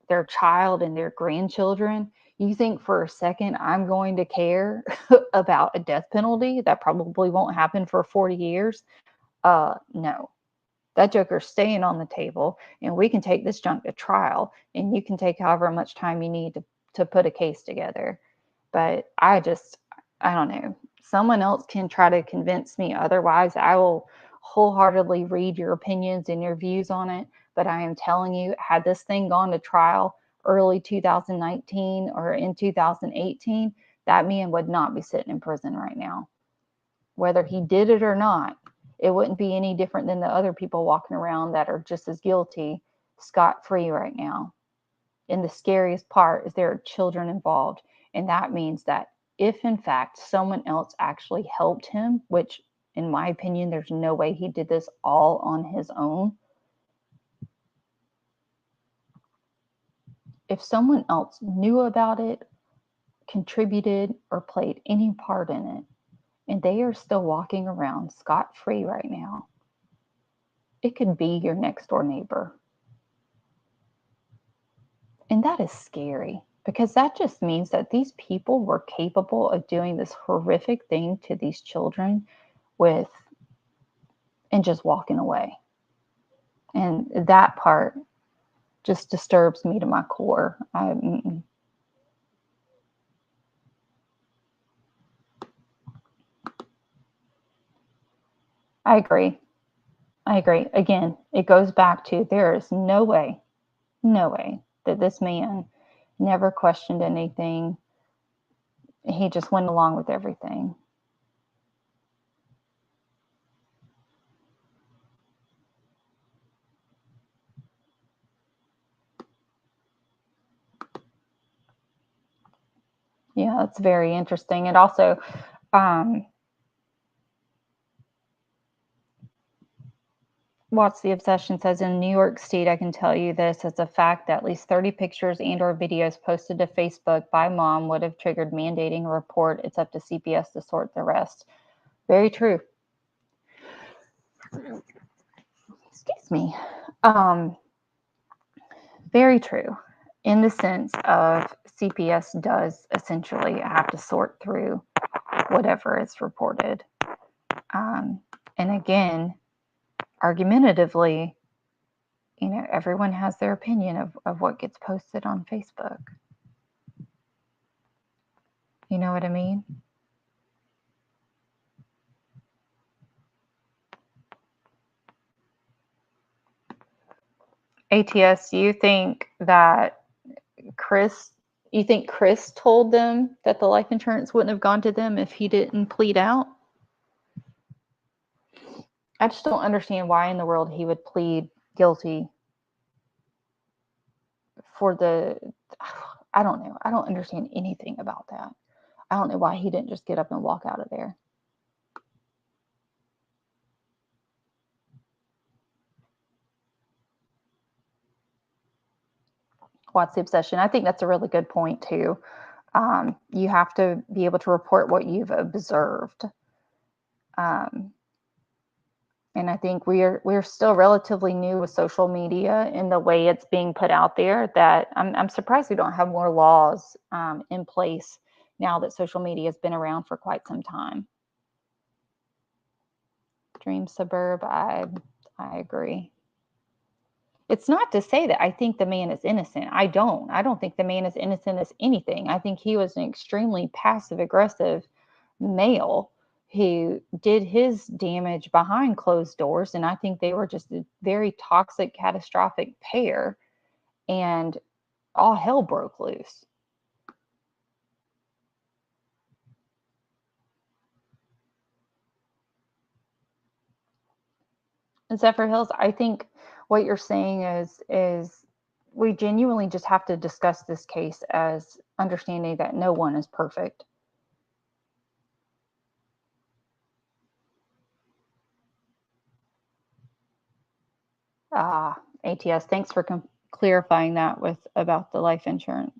their child and their grandchildren, you think for a second I'm going to care about a death penalty that probably won't happen for 40 years? No. That joker's staying on the table, and we can take this junk to trial, and you can take however much time you need to put a case together. But I don't know. Someone else can try to convince me otherwise. I will wholeheartedly read your opinions and your views on it. But I am telling you, had this thing gone to trial early 2019 or in 2018, that man would not be sitting in prison right now. Whether he did it or not, it wouldn't be any different than the other people walking around that are just as guilty, scot-free right now. And the scariest part is there are children involved. And that means that if, in fact, someone else actually helped him, which, in my opinion, there's no way he did this all on his own. If someone else knew about it, contributed, or played any part in it, and they are still walking around scot-free right now, it could be your next door neighbor. And that is scary, because that just means that these people were capable of doing this horrific thing to these children and just walking away. And that part just disturbs me to my core. I agree. Again, it goes back to, there is no way that this man never questioned anything. He just went along with everything. Yeah, that's very interesting. And also, What's the Obsession says, in New York State, I can tell you this as a fact, that at least 30 pictures and or videos posted to Facebook by mom would have triggered mandating a report. It's up to CPS to sort the rest. Very true. Excuse me. Very true, in the sense of CPS does essentially have to sort through whatever is reported. And again, argumentatively, everyone has their opinion of what gets posted on Facebook. You know what I mean? ATS, you think that Chris, You think Chris told them that the life insurance wouldn't have gone to them if he didn't plead out? I just don't understand why in the world he would plead guilty for the, I don't know. I don't understand anything about that. I don't know why he didn't just get up and walk out of there. What's the obsession? I think that's a really good point too. You have to be able to report what you've observed. And I think we're still relatively new with social media and the way it's being put out there, that I'm surprised we don't have more laws in place now that social media has been around for quite some time. Dream suburb, I agree. It's not to say that I think the man is innocent. I don't think the man is innocent as anything. I think he was an extremely passive aggressive male who did his damage behind closed doors. And I think they were just a very toxic, catastrophic pair, and all hell broke loose. And Zephyr Hills, I think what you're saying is we genuinely just have to discuss this case as understanding that no one is perfect. ATS, thanks for clarifying that about the life insurance.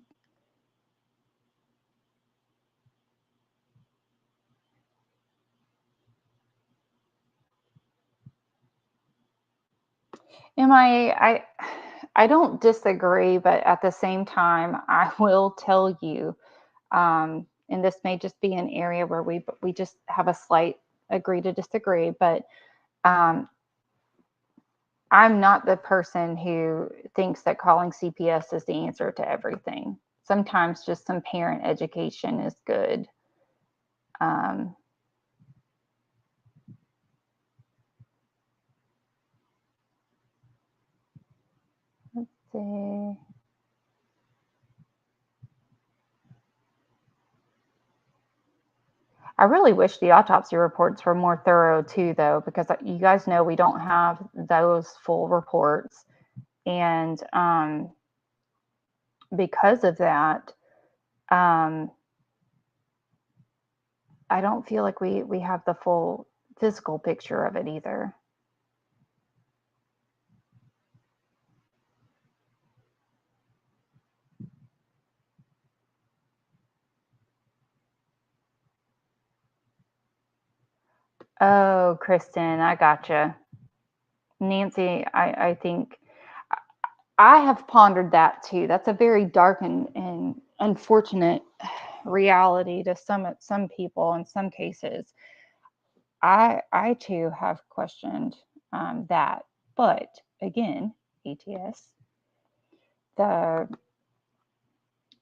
I don't disagree, but at the same time, I will tell you, and this may just be an area where we just have a slight agree to disagree, but I'm not the person who thinks that calling CPS is the answer to everything. Sometimes just some parent education is good. Let's see. I really wish the autopsy reports were more thorough too, though, because you guys know we don't have those full reports. And because of that, I don't feel like we have the full physical picture of it either. Oh, Kristen, I gotcha. Nancy, I think I have pondered that too. That's a very dark and unfortunate reality to some people in some cases. I too have questioned that, but again, ATS,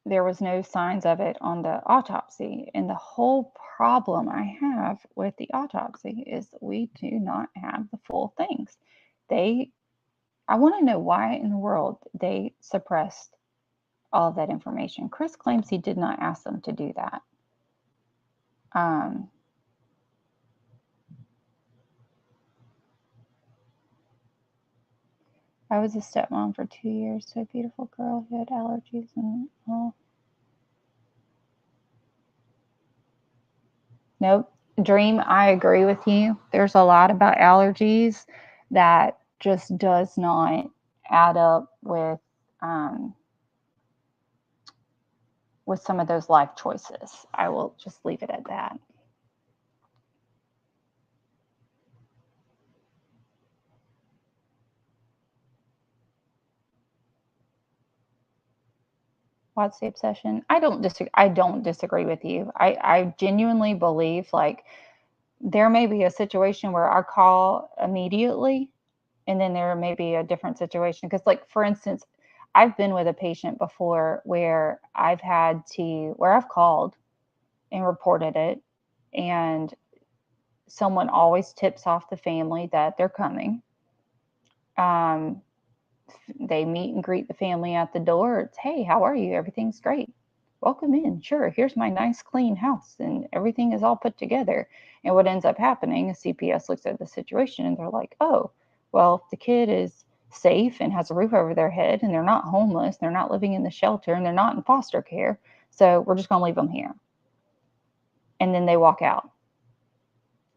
there was no signs of it on the autopsy, and the whole problem I have with the autopsy is we do not have the full things. I want to know why in the world they suppressed all of that information. Chris claims he did not ask them to do that. I was a stepmom for 2 years to a beautiful girl who had allergies and all. Nope. Dream, I agree with you. There's a lot about allergies that just does not add up with some of those life choices. I will just leave it at that. What's the obsession? I don't disagree with you. I genuinely believe like there may be a situation where I call immediately, and then there may be a different situation. Because like, for instance, I've been with a patient before where I've called and reported it, and someone always tips off the family that they're coming. They meet and greet the family at the door. It's, hey, how are you? Everything's great. welcome in. Sure, here's my nice clean house and everything is all put together. And what ends up happening is CPS looks at the situation and they're like, oh, well, the kid is safe and has a roof over their head and they're not homeless, they're not living in the shelter, and they're not in foster care. So we're just going to leave them here. And then they walk out.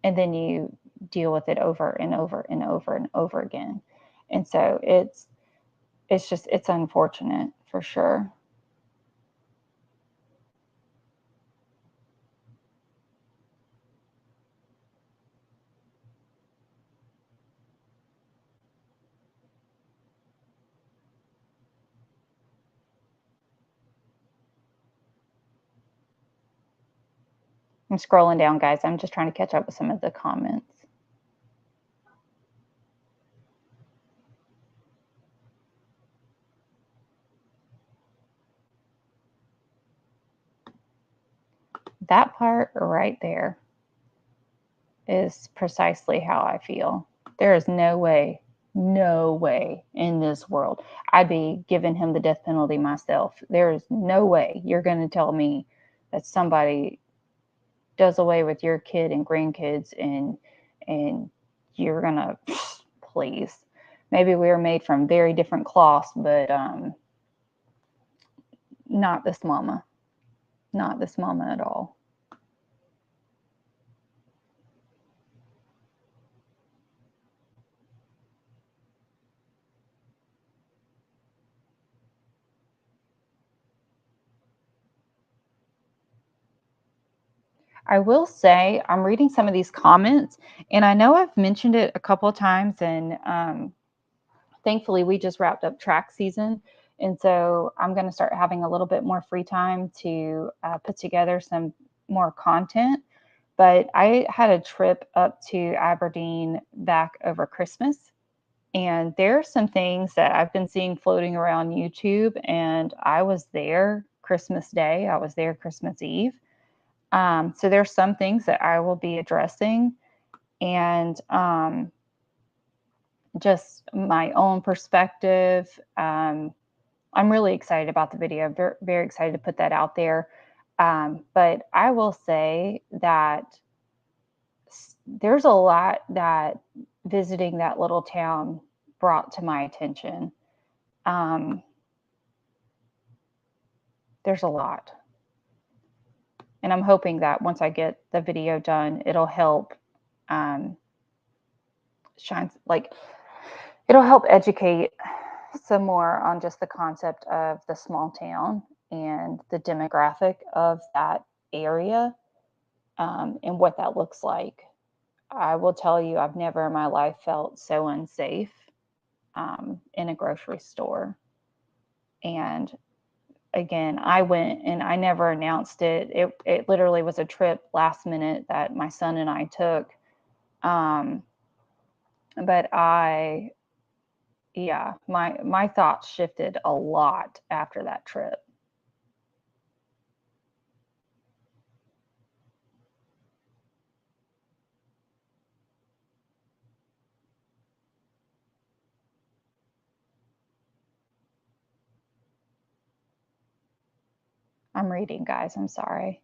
And then you deal with it over and over and over and over again. And so it's unfortunate for sure. I'm scrolling down, guys. I'm just trying to catch up with some of the comments. That part right there is precisely how I feel. There is no way in this world I'd be giving him the death penalty myself. There is no way you're going to tell me that somebody does away with your kid and grandkids and you're going to, please. Maybe we were made from very different cloths, but not this mama. Not this mama at all. I will say I'm reading some of these comments, and I know I've mentioned it a couple of times, and thankfully we just wrapped up track season, and so I'm going to start having a little bit more free time to put together some more content. But I had a trip up to Aberdeen back over Christmas, and there are some things that I've been seeing floating around YouTube, and I was there Christmas Day, I was there Christmas Eve. So there's some things that I will be addressing, and just my own perspective. I'm really excited about the video. Very, very excited to put that out there. But I will say that there's a lot that visiting that little town brought to my attention. There's a lot. And I'm hoping that once I get the video done, it'll help it'll help educate some more on just the concept of the small town and the demographic of that area, and what that looks like. I will tell you, I've never in my life felt so unsafe in a grocery store. And again, I went and I never announced it. It literally was a trip last minute that my son and I took. But my thoughts shifted a lot after that trip. I'm reading, guys. I'm sorry.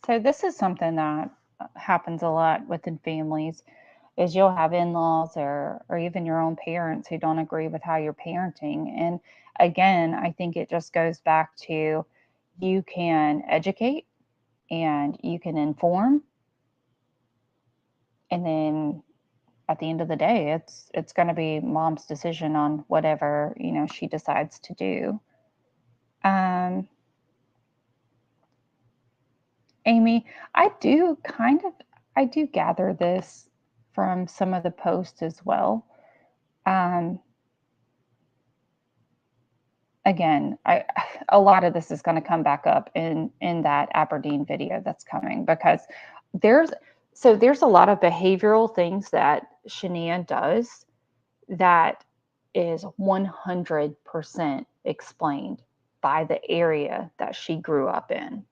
So this is something that happens a lot within families, is you'll have in-laws or even your own parents who don't agree with how you're parenting. And again, I think it just goes back to, you can educate and you can inform, and then at the end of the day, it's going to be mom's decision on whatever, she decides to do. Amy, I do kind of I do gather this from some of the posts as well. Again, a lot of this is going to come back up in that Aberdeen video that's coming, because there's a lot of behavioral things that Shania does that is 100% explained by the area that she grew up in.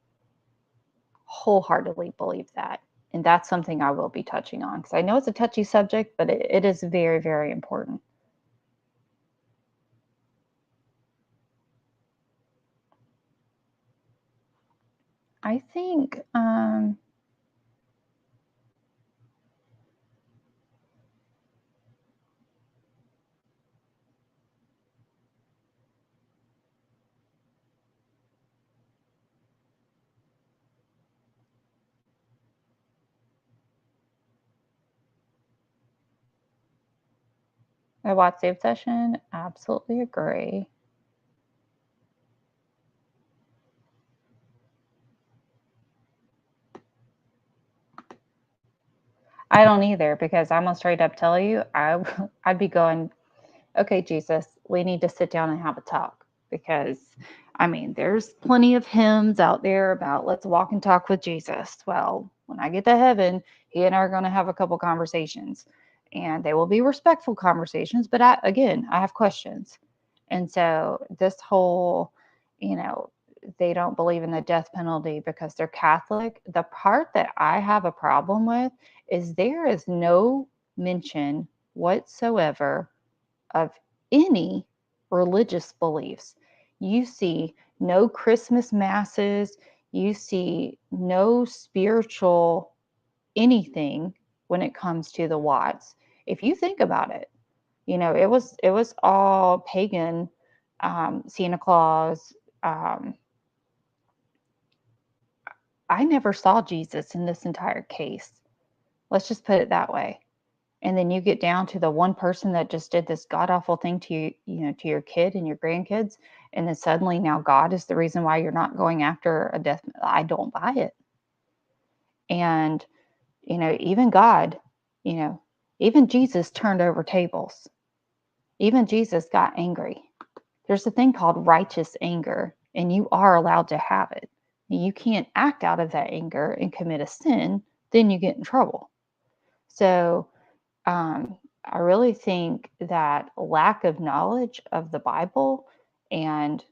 Wholeheartedly believe that. And that's something I will be touching on, because I know it's a touchy subject, but it is very, very important. I think a Watch Save session, absolutely agree. I don't either, because I'm gonna straight up tell you, I'd be going, okay, Jesus, we need to sit down and have a talk, because I mean, there's plenty of hymns out there about let's walk and talk with Jesus. Well, when I get to heaven, he and I are going to have a couple conversations, and they will be respectful conversations. But again, I have questions. And so this whole, they don't believe in the death penalty because they're Catholic. The part that I have a problem with is there is no mention whatsoever of any religious beliefs. You see no Christmas masses, you see no spiritual anything when it comes to the Watts. If you think about it, it was all pagan, Santa Claus. I never saw Jesus in this entire case. Let's just put it that way. And then you get down to the one person that just did this god awful thing to you, to your kid and your grandkids, and then suddenly now God is the reason why you're not going after a death. I don't buy it. And even God, even Jesus turned over tables. Even Jesus got angry. There's a thing called righteous anger, and you are allowed to have it. You can't act out of that anger and commit a sin, then you get in trouble. So I really think that lack of knowledge of the Bible and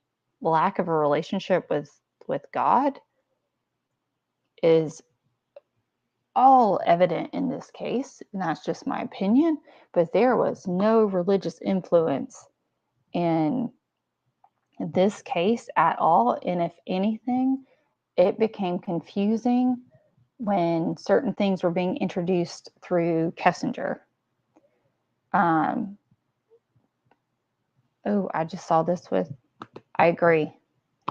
lack of a relationship with God is all evident in this case. And that's just my opinion, but there was no religious influence in this case at all. And if anything, it became confusing when certain things were being introduced through Kessinger. I just saw this I agree,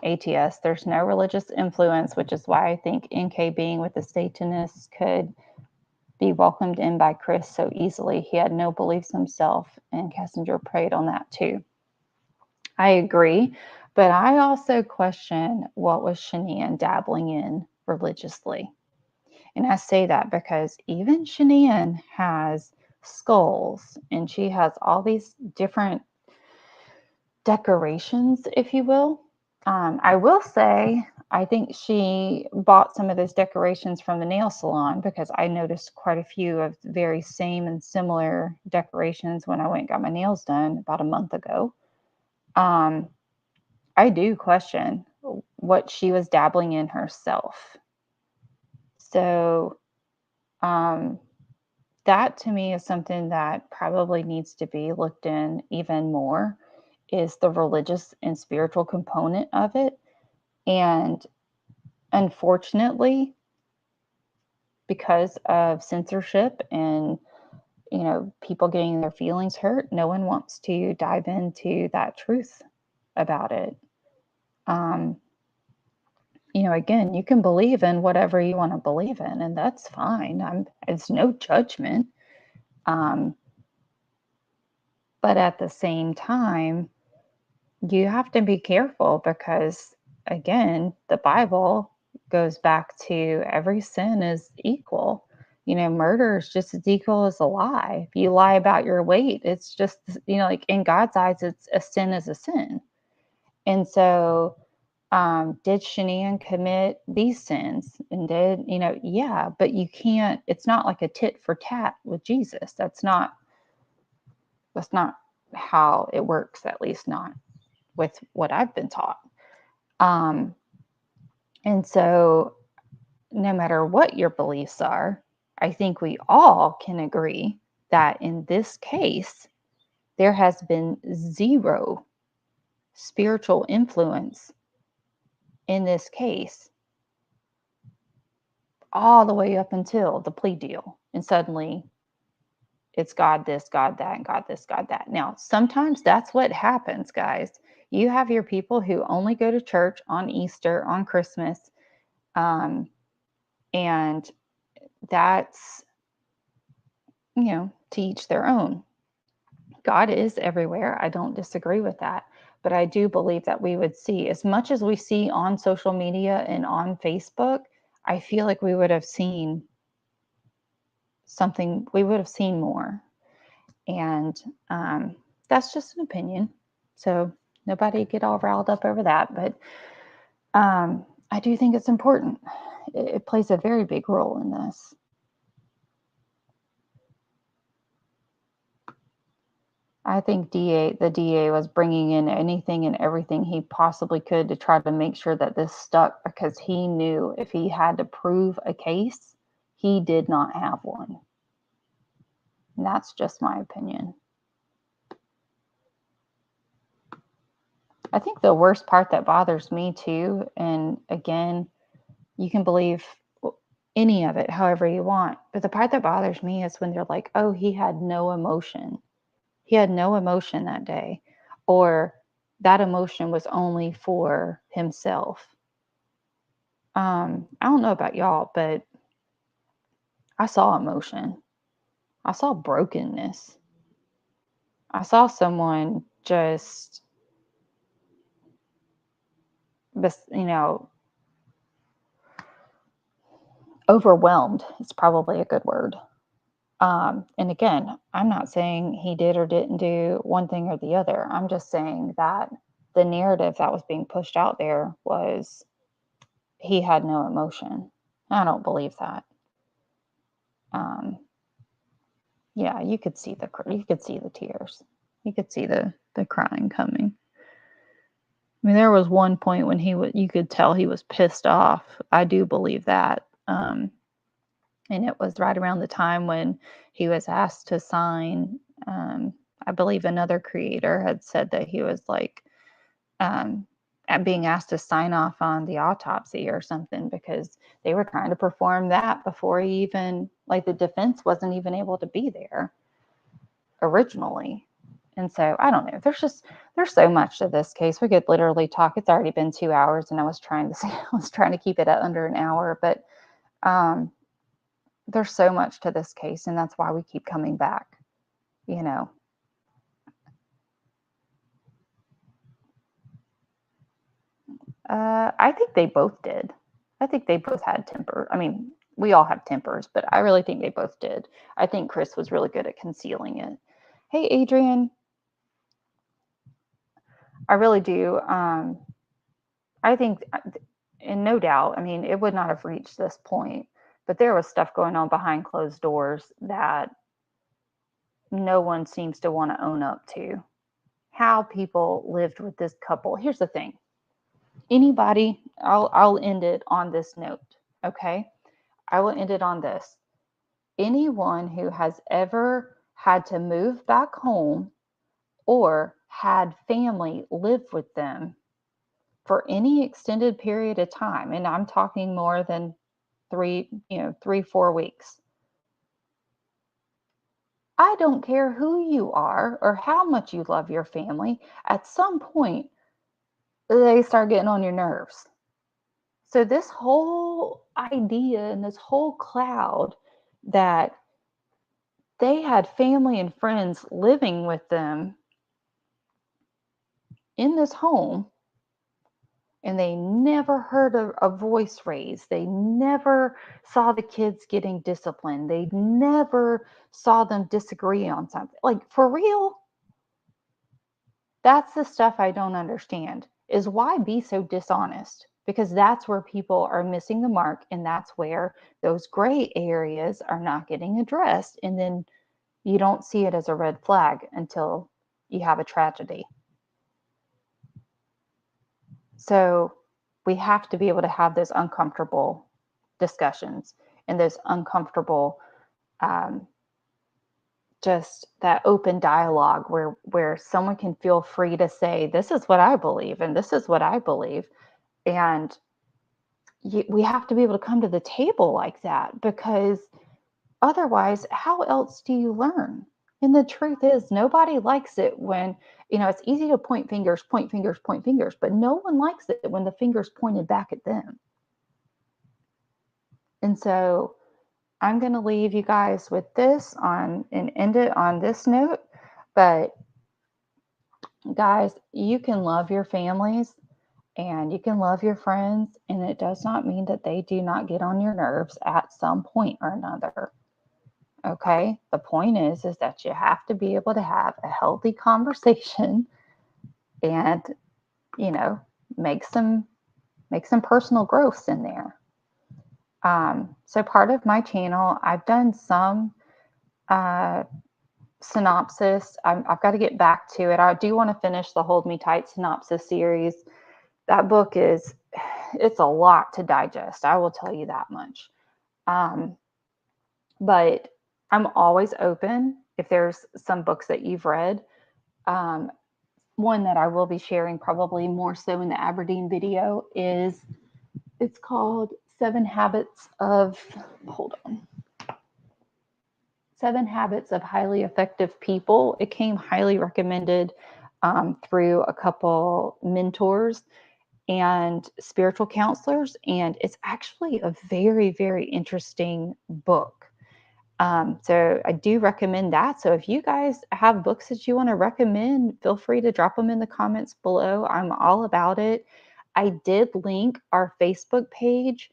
ATS. There's no religious influence, which is why I think NK being with the Satanists could be welcomed in by Chris so easily. He had no beliefs himself, and Kessinger preyed on that too. I agree, but I also question what was Shania dabbling in religiously. And I say that because even Shania has skulls, and she has all these different decorations, if you will. I will say, I think she bought some of those decorations from the nail salon, because I noticed quite a few of the very same and similar decorations when I went and got my nails done about a month ago. I do question what she was dabbling in herself. So that to me is something that probably needs to be looked in even more, is the religious and spiritual component of it. And unfortunately, because of censorship and people getting their feelings hurt, no one wants to dive into that truth about it. Again, you can believe in whatever you want to believe in, and that's fine. It's no judgment. But at the same time, you have to be careful, because again, the Bible goes back to every sin is equal. murder is just as equal as a lie. If you lie about your weight, it's just, like in God's eyes, it's a sin is a sin. And so, did Shanae commit these sins? And did, yeah, but you can't, it's not like a tit for tat with Jesus. That's not how it works, at least not with what I've been taught. And so no matter what your beliefs are, I think we all can agree that in this case, there has been zero spiritual influence in this case, all the way up until the plea deal. And suddenly it's God this, God that, and God this, God that. Now, sometimes that's what happens, guys. You have your people who only go to church on Easter, on Christmas, and that's, to each their own. God is everywhere. I don't disagree with that. But I do believe that we would see, as much as we see on social media and on Facebook, I feel like we would have seen something, we would have seen more. And that's just an opinion. So nobody get all riled up over that. But I do think it's important. It plays a very big role in this. I think the DA was bringing in anything and everything he possibly could to try to make sure that this stuck, because he knew if he had to prove a case, he did not have one. And that's just my opinion. I think the worst part that bothers me too, and again, you can believe any of it however you want, but the part that bothers me is when they're like, oh, he had no emotion. He had no emotion that day, or that emotion was only for himself. I don't know about y'all, but I saw emotion. I saw brokenness. I saw someone just, overwhelmed. It's probably a good word. And again, I'm not saying he did or didn't do one thing or the other. I'm just saying that the narrative that was being pushed out there was he had no emotion. I don't believe that. Yeah, you could see the tears. You could see the crying coming. I mean, there was one point when you could tell he was pissed off. I do believe that. And it was right around the time when he was asked to sign. I believe another creator had said that he was like at being asked to sign off on the autopsy or something, because they were trying to perform that before he even, like, the defense wasn't even able to be there originally. And so I don't know. There's so much to this case. We could literally talk. It's already been 2 hours, and I was trying to keep it at under an hour, but there's so much to this case, and that's why we keep coming back, I think they both did. I think they both had temper. I mean, we all have tempers, but I really think they both did. I think Chris was really good at concealing it. Hey, Adrian. I really do. I think, and no doubt, I mean, it would not have reached this point, but there was stuff going on behind closed doors that no one seems to want to own up to. How people lived with this couple. Here's the thing. Anybody, I'll end it on this note, okay? I will end it on this. Anyone who has ever had to move back home or had family live with them for any extended period of time, and I'm talking more than 3-4 weeks. I don't care who you are or how much you love your family, at some point, they start getting on your nerves. So this whole idea and this whole cloud that they had family and friends living with them in this home and they never heard a voice raised. They never saw the kids getting disciplined. They never saw them disagree on something. Like, for real? That's the stuff I don't understand, is why be so dishonest? Because that's where people are missing the mark, and that's where those gray areas are not getting addressed. And then you don't see it as a red flag until you have a tragedy. So we have to be able to have those uncomfortable discussions and those uncomfortable, just that open dialogue where someone can feel free to say, this is what I believe, and this is what I believe. And we have to be able to come to the table like that, because otherwise, how else do you learn? And the truth is, nobody likes it when, it's easy to point fingers, but no one likes it when the finger's pointed back at them. And so I'm going to leave you guys with this and end it on this note. But guys, you can love your families and you can love your friends, and it does not mean that they do not get on your nerves at some point or another. Okay, the point is that you have to be able to have a healthy conversation and, make some personal growths in there. So part of my channel, I've done some synopsis. I've got to get back to it. I do want to finish the Hold Me Tight synopsis series. That book it's a lot to digest. I will tell you that much. But I'm always open if there's some books that you've read. One that I will be sharing probably more so in the Aberdeen video it's called 7 Habits of Highly Effective People. It came highly recommended through a couple mentors and spiritual counselors. And it's actually a very, very interesting book. So I do recommend that. So if you guys have books that you want to recommend, feel free to drop them in the comments below. I'm all about it. I did link our Facebook page.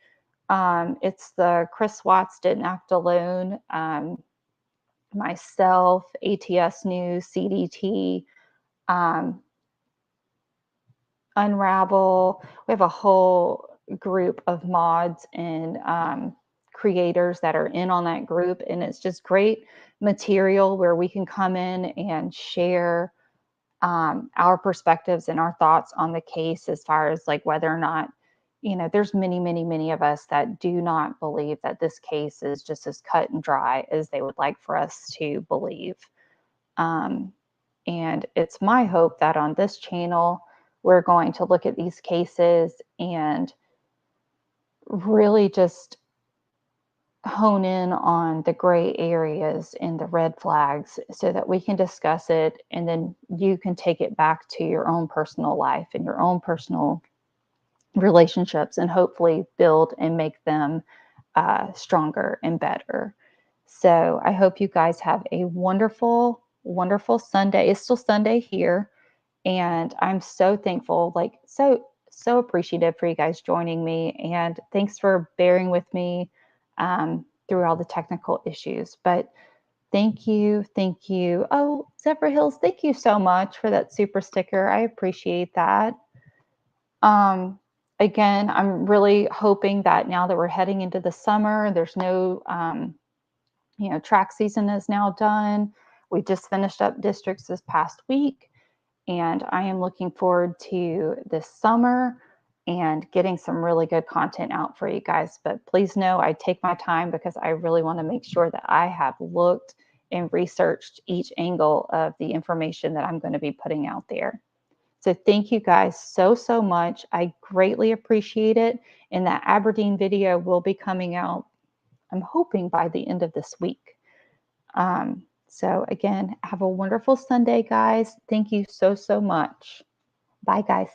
It's the Chris Watts Didn't Act Alone, myself, ATS News, CDT, Unravel. We have a whole group of mods and creators that are in on that group, and it's just great material where we can come in and share our perspectives and our thoughts on the case, as far as like whether or not, there's many of us that do not believe that this case is just as cut and dry as they would like for us to believe. And it's my hope that on this channel, we're going to look at these cases and really just hone in on the gray areas and the red flags so that we can discuss it, and then you can take it back to your own personal life and your own personal relationships, and hopefully build and make them stronger and better. So I hope you guys have a wonderful, wonderful Sunday. It's still Sunday here, and I'm so thankful, so appreciative for you guys joining me, and thanks for bearing with me through all the technical issues. But thank you. Oh, Zephyr Hills, thank you so much for that super sticker. I appreciate that. Again, I'm really hoping that now that we're heading into the summer, there's no, track season is now done. We just finished up districts this past week, and I am looking forward to this summer and getting some really good content out for you guys. But please know I take my time, because I really want to make sure that I have looked and researched each angle of the information that I'm going to be putting out there. So thank you guys so much. I greatly appreciate it. And that Aberdeen video will be coming out, I'm hoping, by the end of this week. So again, have a wonderful Sunday, guys. Thank you so much. Bye, guys.